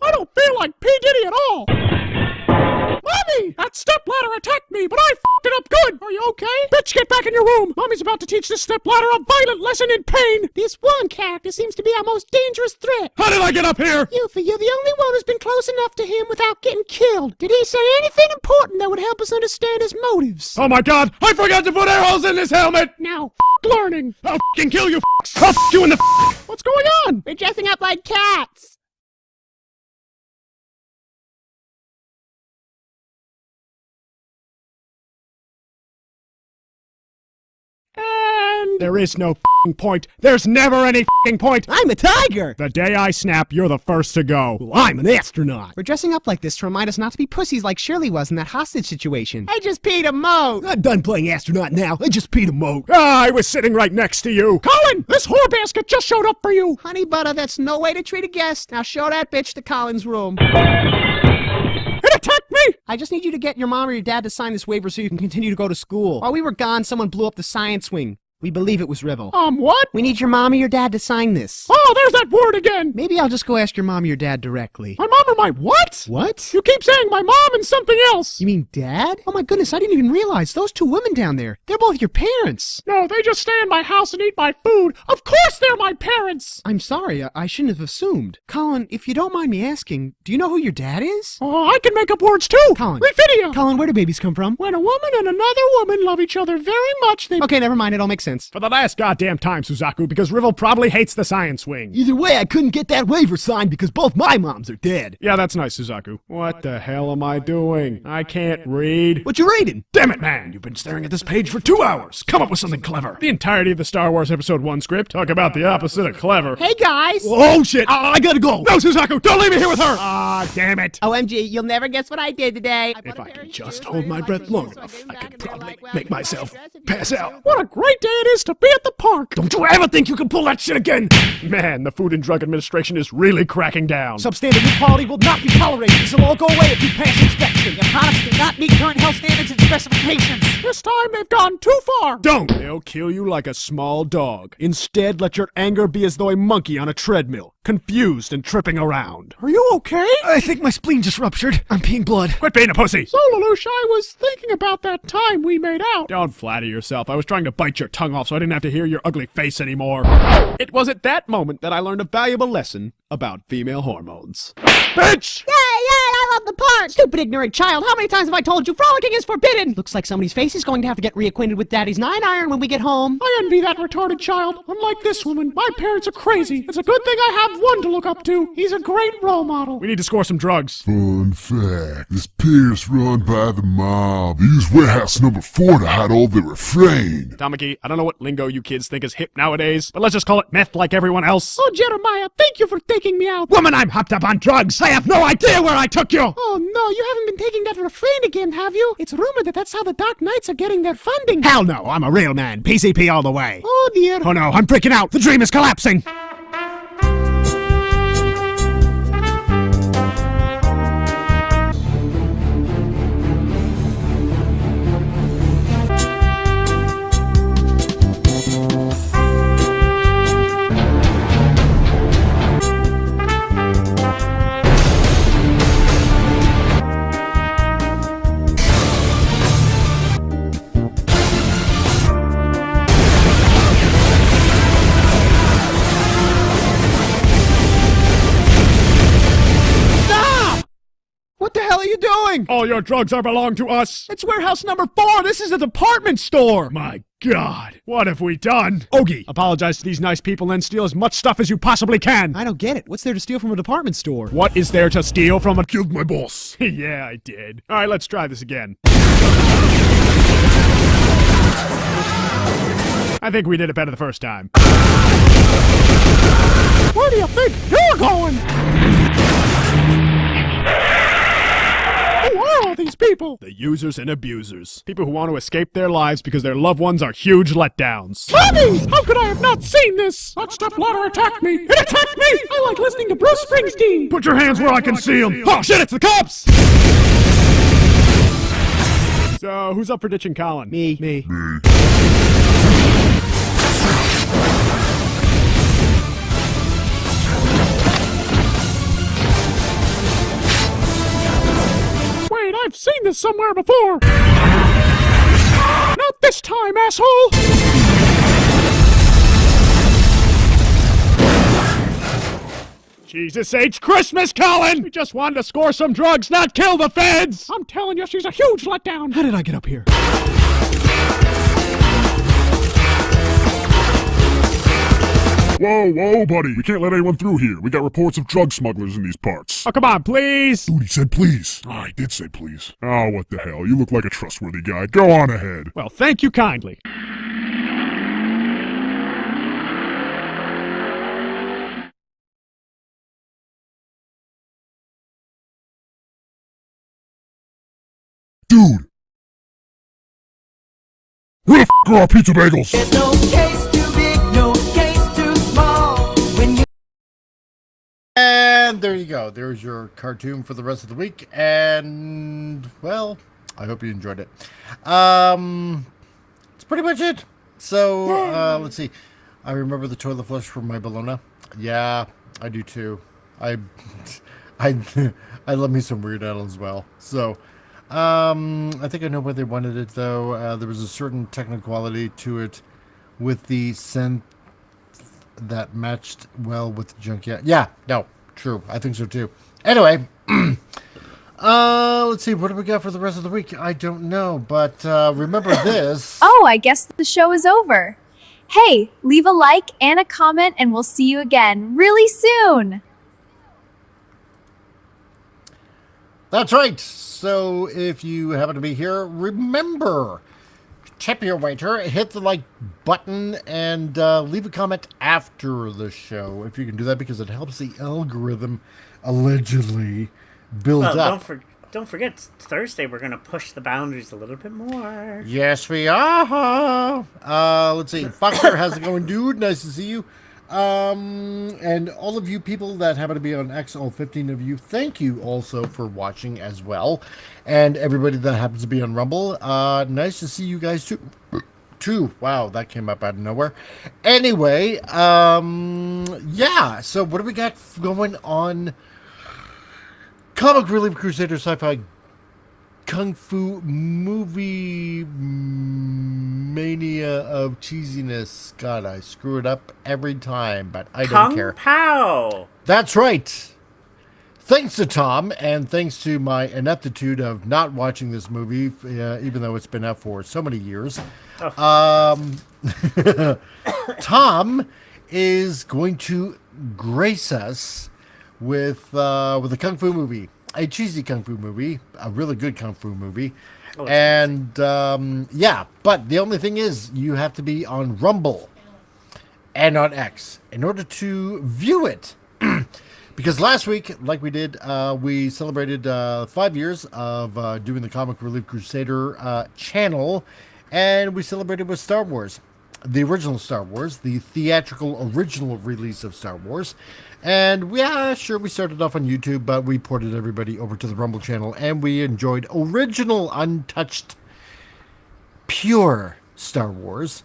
I don't feel like P. Diddy at all! Mommy! That stepladder attacked me, but I f***ed it up good! Are you okay? Bitch, get back in your room! Mommy's about to teach this stepladder a violent lesson in pain! This one character seems to be our most dangerous threat. How did I get up here? Yuffie, you're the only one who's been close enough to him without getting killed. Did he say anything important that would help us understand his motives? Oh my God! I forgot to put arrows in this helmet! Now, Learning! I'll f***ing kill you f***s! I'll f*** you in the f***! What's going on? we're dressing up like cats. And there is no f***ing point. There's never any f***ing point. I'm a tiger! The day I snap, you're the first to go. Well, I'm an astronaut. We're dressing up like this to remind us not to be pussies like Shirley was in that hostage situation. I just peed a moat. I'm done playing astronaut now. I just peed a moat. I was sitting right next to you. Colin, this whore basket just showed up for you. Honey butter, that's no way to treat a guest. Now show that bitch to Colin's room. It attacked me. I just need you to get your mom or your dad to sign this waiver so you can continue to go to school. While we were gone, someone blew up the science wing. We believe it was Rivel. What? We need your mom or your dad to sign this. Oh, there's that word again. Maybe I'll just go ask your mom or your dad directly. My mom or my what? What? You keep saying my mom and something else. You mean dad? Oh my goodness, I didn't even realize those two women down there. They're both your parents. No, they just stay in my house and eat my food. Of course they're my parents. I'm sorry, I shouldn't have assumed. Colin, if you don't mind me asking, do you know who your dad is? Oh, I can make up words too. Colin. Refidia. Colin, where do babies come from? When a woman and another woman love each other very much, they... Okay, never mind, it all makes sense. For the last goddamn time, Suzaku, because Rivel probably hates the science wing. Either way, I couldn't get that waiver signed because both my moms are dead. Yeah, that's nice, Suzaku. What the hell am I doing? I can't read. What you reading? Damn it, man! You've been staring at this page for 2 hours. Come up with something clever. The entirety of the Star Wars Episode 1 script. Talk about the opposite of clever. Hey guys. Oh shit, I gotta go. No, Suzaku, don't leave me here with her! Ah, damn it. OMG, you'll never guess what I did today. If I could just hold my breath long enough, I could probably make myself pass out. What a great day it is to be at the park. Don't you ever think you can pull that shit again! Man, the Food and Drug Administration is really cracking down. Substandard new quality will not be tolerated. This will all go away if you pass inspection. Your products do not meet current health standards and specifications. This time they've gone too far! Don't! They'll kill you like a small dog. Instead, let your anger be as though a monkey on a treadmill. confused and tripping around. Are you okay? I think my spleen just ruptured. I'm peeing blood. Quit being a pussy! So, Lelouch, I was thinking about that time we made out. Don't flatter yourself. I was trying to bite your tongue off so I didn't have to hear your ugly face anymore. It was at that moment that I learned a valuable lesson about female hormones. Bitch! Yeah, I love the part! Stupid ignorant child, how many times have I told you frolicking is forbidden? Looks like somebody's face is going to have to get reacquainted with Daddy's 9-iron when we get home. I envy that retarded child. Unlike this woman, my parents are crazy. It's a good thing I have one to look up to. He's a great role model. We need to score some drugs. Fun fact, this pier's run by the mob. They use warehouse number 4 to hide all their refrain. Tamaki, I don't know what lingo you kids think is hip nowadays, but let's just call it meth like everyone else. Oh, Jeremiah, thank you for taking me out. Woman, I'm hopped up on drugs! I have no idea where I took you! Oh, no, you haven't been taking that refrain again, have you? It's rumored that that's how the Dark Knights are getting their funding. Hell no, I'm a real man. PCP all the way. Oh, dear. Oh no, I'm freaking out! The dream is collapsing! What the hell are you doing? All your drugs are belong to us! It's warehouse number 4. This is a department store. My God, what have we done? Ogie, apologize to these nice people and steal as much stuff as you possibly can. I don't get it. What's there to steal from a department store? What is there to steal from a... Killed my boss. Yeah, I did. All right, let's try this again. I think we did it better the first time. Where do you think you're going? Who are all these people? The users and abusers. People who want to escape their lives because their loved ones are huge letdowns. Mommy! How could I have not seen this? That stepladder attacked me. It attacked me! I like listening to Bruce Springsteen. Put your hands where I can see them. Oh shit, it's the cops! So, who's up for ditching Colin? Me. Wait, I've seen this somewhere before. Not this time, asshole! Jesus H. Christmas, Colin! We just wanted to score some drugs, not kill the feds! I'm telling you, she's a huge letdown. How did I get up here? Whoa, buddy. We can't let anyone through here. We got reports of drug smugglers in these parts. Oh, come on, please! Dude, he said please. Oh, I did say please. Oh, what the hell. You look like a trustworthy guy. Go on ahead. Well, thank you kindly. Dude! Where the f*** are our pizza bagels? There's no case too big, no case too small. When you And there you go. There's your cartoon for the rest of the week. And, well, I hope you enjoyed it. It's pretty much it. So, let's see. I remember the toilet flush from my Bologna. Yeah, I do too. I love me some Weird Al as well. So, I think I know where they wanted it, though. There was a certain technical quality to it with the synth that matched well with the junk. Yeah, no, true. I think so, too. Anyway, let's see. What do we got for the rest of the week? I don't know, but remember this. Oh, I guess the show is over. Hey, leave a like and a comment, and we'll see you again really soon. That's right. So if you happen to be here, remember, tip your waiter, hit the like button, and leave a comment after the show. If you can do that, because it helps the algorithm allegedly build up. Don't forget, Thursday we're going to push the boundaries a little bit more. Yes, we are. Let's see. Foxer, how's it going, dude? Nice to see you. And all of you people that happen to be on X, all 15 of you, thank you also for watching as well. And everybody that happens to be on Rumble, nice to see you guys too. 2. Wow, that came up out of nowhere. Anyway, yeah. So what do we got going on? Comic Relief Crusader Sci-Fi Kung Fu Movie Mania of Cheesiness. God, I screw it up every time, but I don't care. Kung Pao. That's right. Thanks to Tom, and thanks to my ineptitude of not watching this movie, even though it's been out for so many years, Tom is going to grace us with a kung fu movie, a cheesy kung fu movie, a really good kung fu movie, and yeah. But the only thing is, you have to be on Rumble and on X in order to view it. Because last week, like we did, we celebrated 5 years of doing the Comic Relief Crusader channel, and we celebrated with Star Wars, the original Star Wars, the theatrical original release of Star Wars. And yeah, sure, we started off on YouTube, but we ported everybody over to the Rumble channel, and we enjoyed original, untouched, pure Star Wars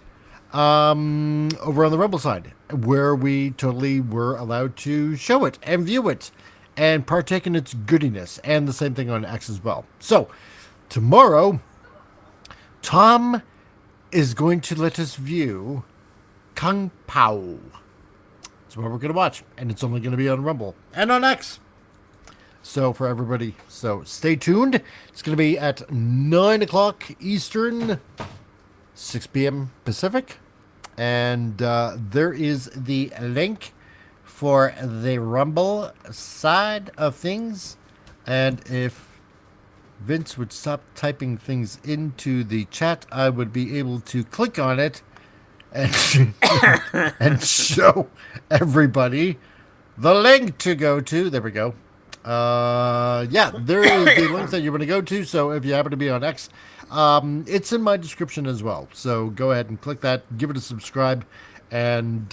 over on the Rumble side, where we totally were allowed to show it and view it and partake in its goodiness, and the same thing on X as well. So tomorrow, Tom is going to let us view Kung Pao. That's what we're going to watch, and it's only going to be on Rumble and on X. So for everybody, so stay tuned. It's going to be at 9 o'clock Eastern, 6 p.m. Pacific, and there is the link for the Rumble side of things. And if Vince would stop typing things into the chat, I would be able to click on it and and show everybody the link to go to. There we go. Yeah, there is the link that you're going to go to. So if you happen to be on X, it's in my description as well. So go ahead and click that, give it a subscribe, and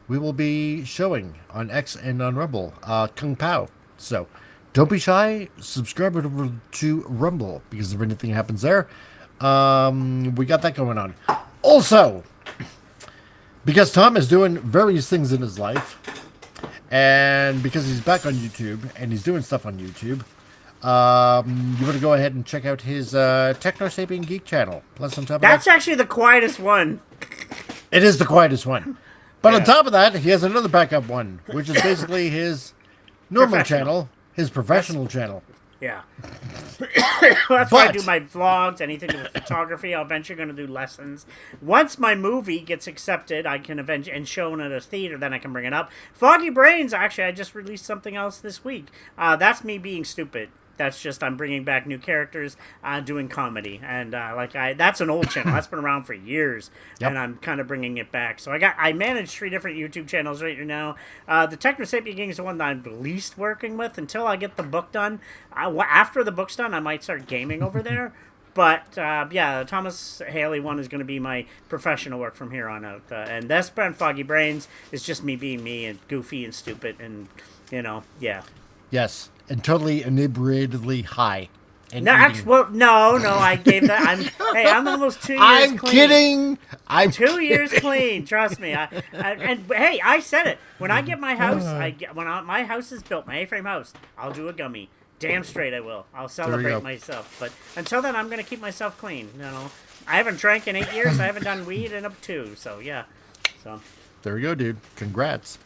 we will be showing on X and on Rumble Kung Pao. So don't be shy. Subscribe over to Rumble, because if anything happens there, we got that going on. Also, because Tom is doing various things in his life, and because he's back on YouTube and he's doing stuff on YouTube, you want to go ahead and check out his Techno Sapien Geek channel. Plus, on top of That's that, actually the quietest one. it is the quietest one. But on top of that, he has another backup one, which is basically his normal channel, his professional channel. Yeah. That's why I do my vlogs, anything with photography. I'll eventually going to do lessons. Once my movie gets accepted, I can eventually, and shown at a theater, then I can bring it up. Foggy Brains, actually, I just released something else this week. That's me being stupid. That's just, I'm bringing back new characters, doing comedy. And that's an old channel. That's been around for years. Yep. And I'm kind of bringing it back. So I manage 3 different YouTube channels right now. The Techno Sapien Gang is the one that I'm least working with until I get the book done. After the book's done, I might start gaming over there. But, yeah, the Thomas Haley one is going to be my professional work from here on out. And that's been Foggy Brains. It's just me being me and goofy and stupid and, yeah. Yes, and totally inebriatedly high. No, actually, well, no, I gave that. I'm almost 2 years I'm clean. Kidding. I'm 2 years clean. Trust me. And hey, I said it. When I get my house, my house is built, my A-frame house, I'll do a gummy. Damn straight I will. I'll celebrate myself. But until then, I'm gonna keep myself clean. I haven't drank in 8 years. I haven't done weed in up 2. So yeah. So there we go, dude. Congrats.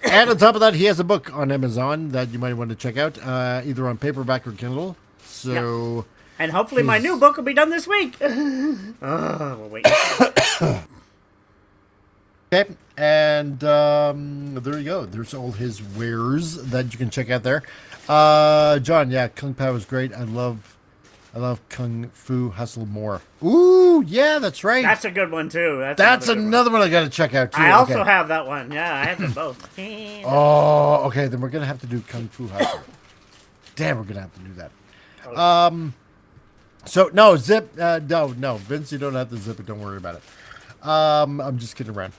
And on top of that, he has a book on Amazon that you might want to check out, either on paperback or Kindle. So, yeah. And hopefully my new book will be done this week. We'll wait. Okay, and there you go. There's all his wares that you can check out there. John, yeah, Kung Pao is great. I love Kung Fu Hustle more. Ooh, yeah, that's right. That's a good one too. That's another one I got to check out too. I also have that one. Yeah, I have them both. Oh, okay. Then we're gonna have to do Kung Fu Hustle. Damn, we're gonna have to do that. So no, zip. No, Vince, you don't have to zip it. Don't worry about it. I'm just kidding around.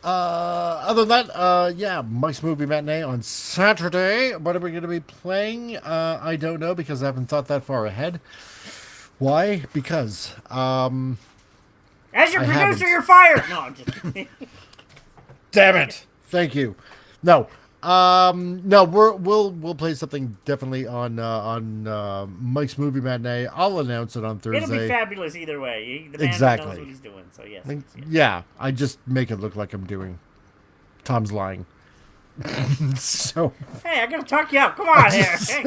Other than that, yeah, Mike's Movie Matinee on Saturday. What are we going to be playing? I don't know, because I haven't thought that far ahead. Why? Because As your I producer, haven't. you're fired. No, I'm just kidding. Damn it! Thank you. No, no, we'll play something definitely on Mike's Movie Matinee. I'll announce it on Thursday. It'll be fabulous either way. The man Exactly. knows what he's doing, so yes. Yeah, I just make it look like I'm doing. Tom's lying. So. Hey, I gotta talk you up. Come on here. Hey.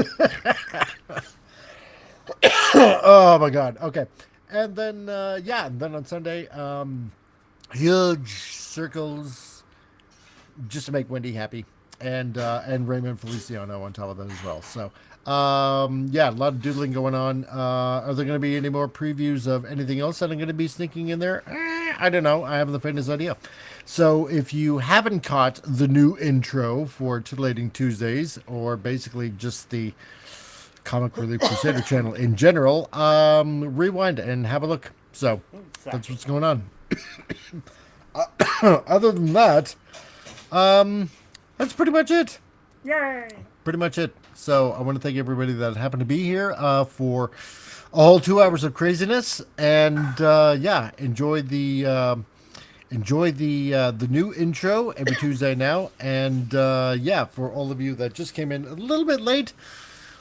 Oh my God. Okay, and then and then on Sunday, huge circles just to make Wendy happy, and Raymond Feliciano on top of that as well. So a lot of doodling going on. Are there going to be any more previews of anything else that I'm going to be sneaking in there? I don't know. I haven't the faintest idea. So if you haven't caught the new intro for Titillating Tuesdays, or basically just the Comic Relief Crusader channel in general, rewind and have a look. So that's what's going on. Other than that, that's pretty much it. Yay! Pretty much it. So I want to thank everybody that happened to be here for a whole 2 hours of craziness, and enjoy the new intro every Tuesday now, and for all of you that just came in a little bit late,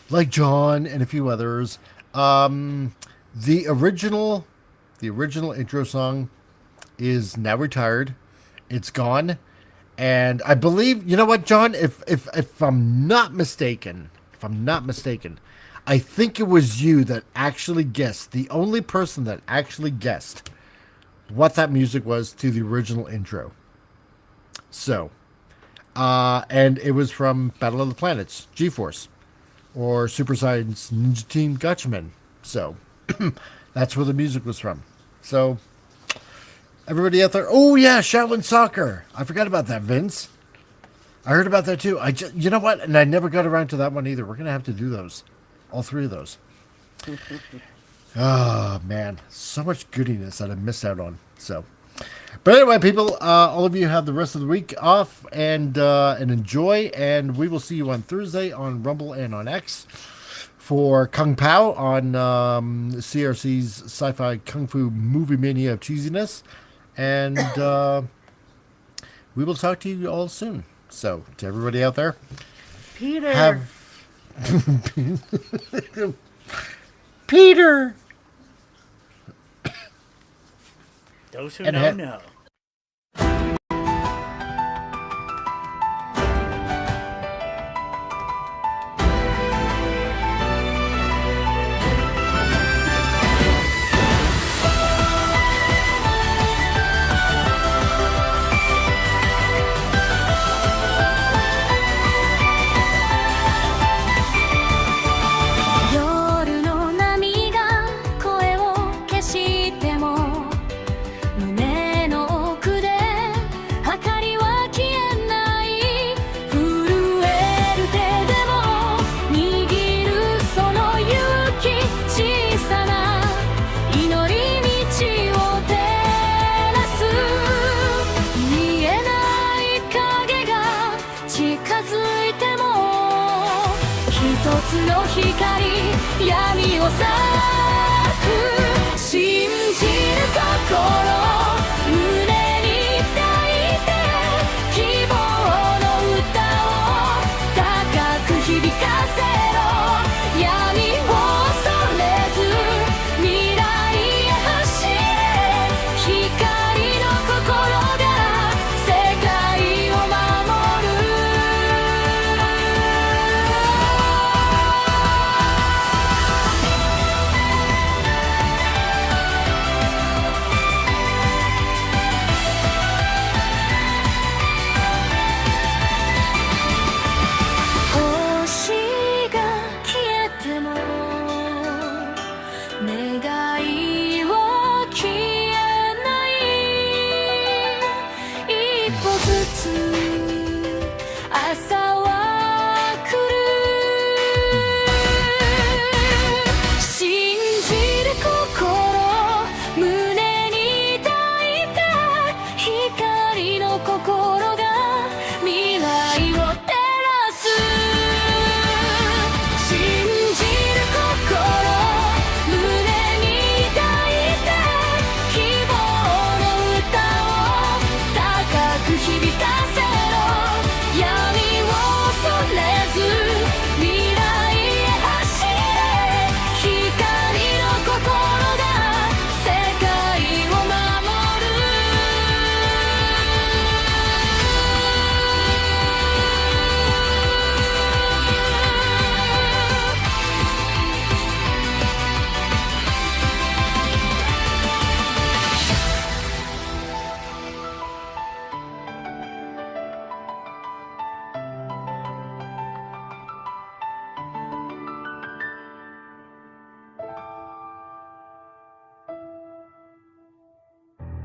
like John and a few others, the original intro song is now retired. It's gone. And I believe, you know what, John, if I'm not mistaken, I think it was you that actually guessed, the only person that actually guessed what that music was to the original intro. So, and it was from Battle of the Planets, G-Force, or Super Science Ninja Team Gatchaman. So, that's where the music was from. So, everybody out there, oh yeah, Shaolin Soccer. I forgot about that, Vince. I heard about that too. You know what? And I never got around to that one either. We're gonna have to do those, all 3 of those. Oh man, so much goodiness that I missed out on. So, but anyway, people, all of you have the rest of the week off, and enjoy. And we will see you on Thursday on Rumble and on X for Kung Pao on CRC's Sci-Fi Kung Fu Movie Mania of Cheesiness. And we will talk to you all soon. So, to everybody out there, Peter. Peter. Those who And know, know.闇を裂く信じる心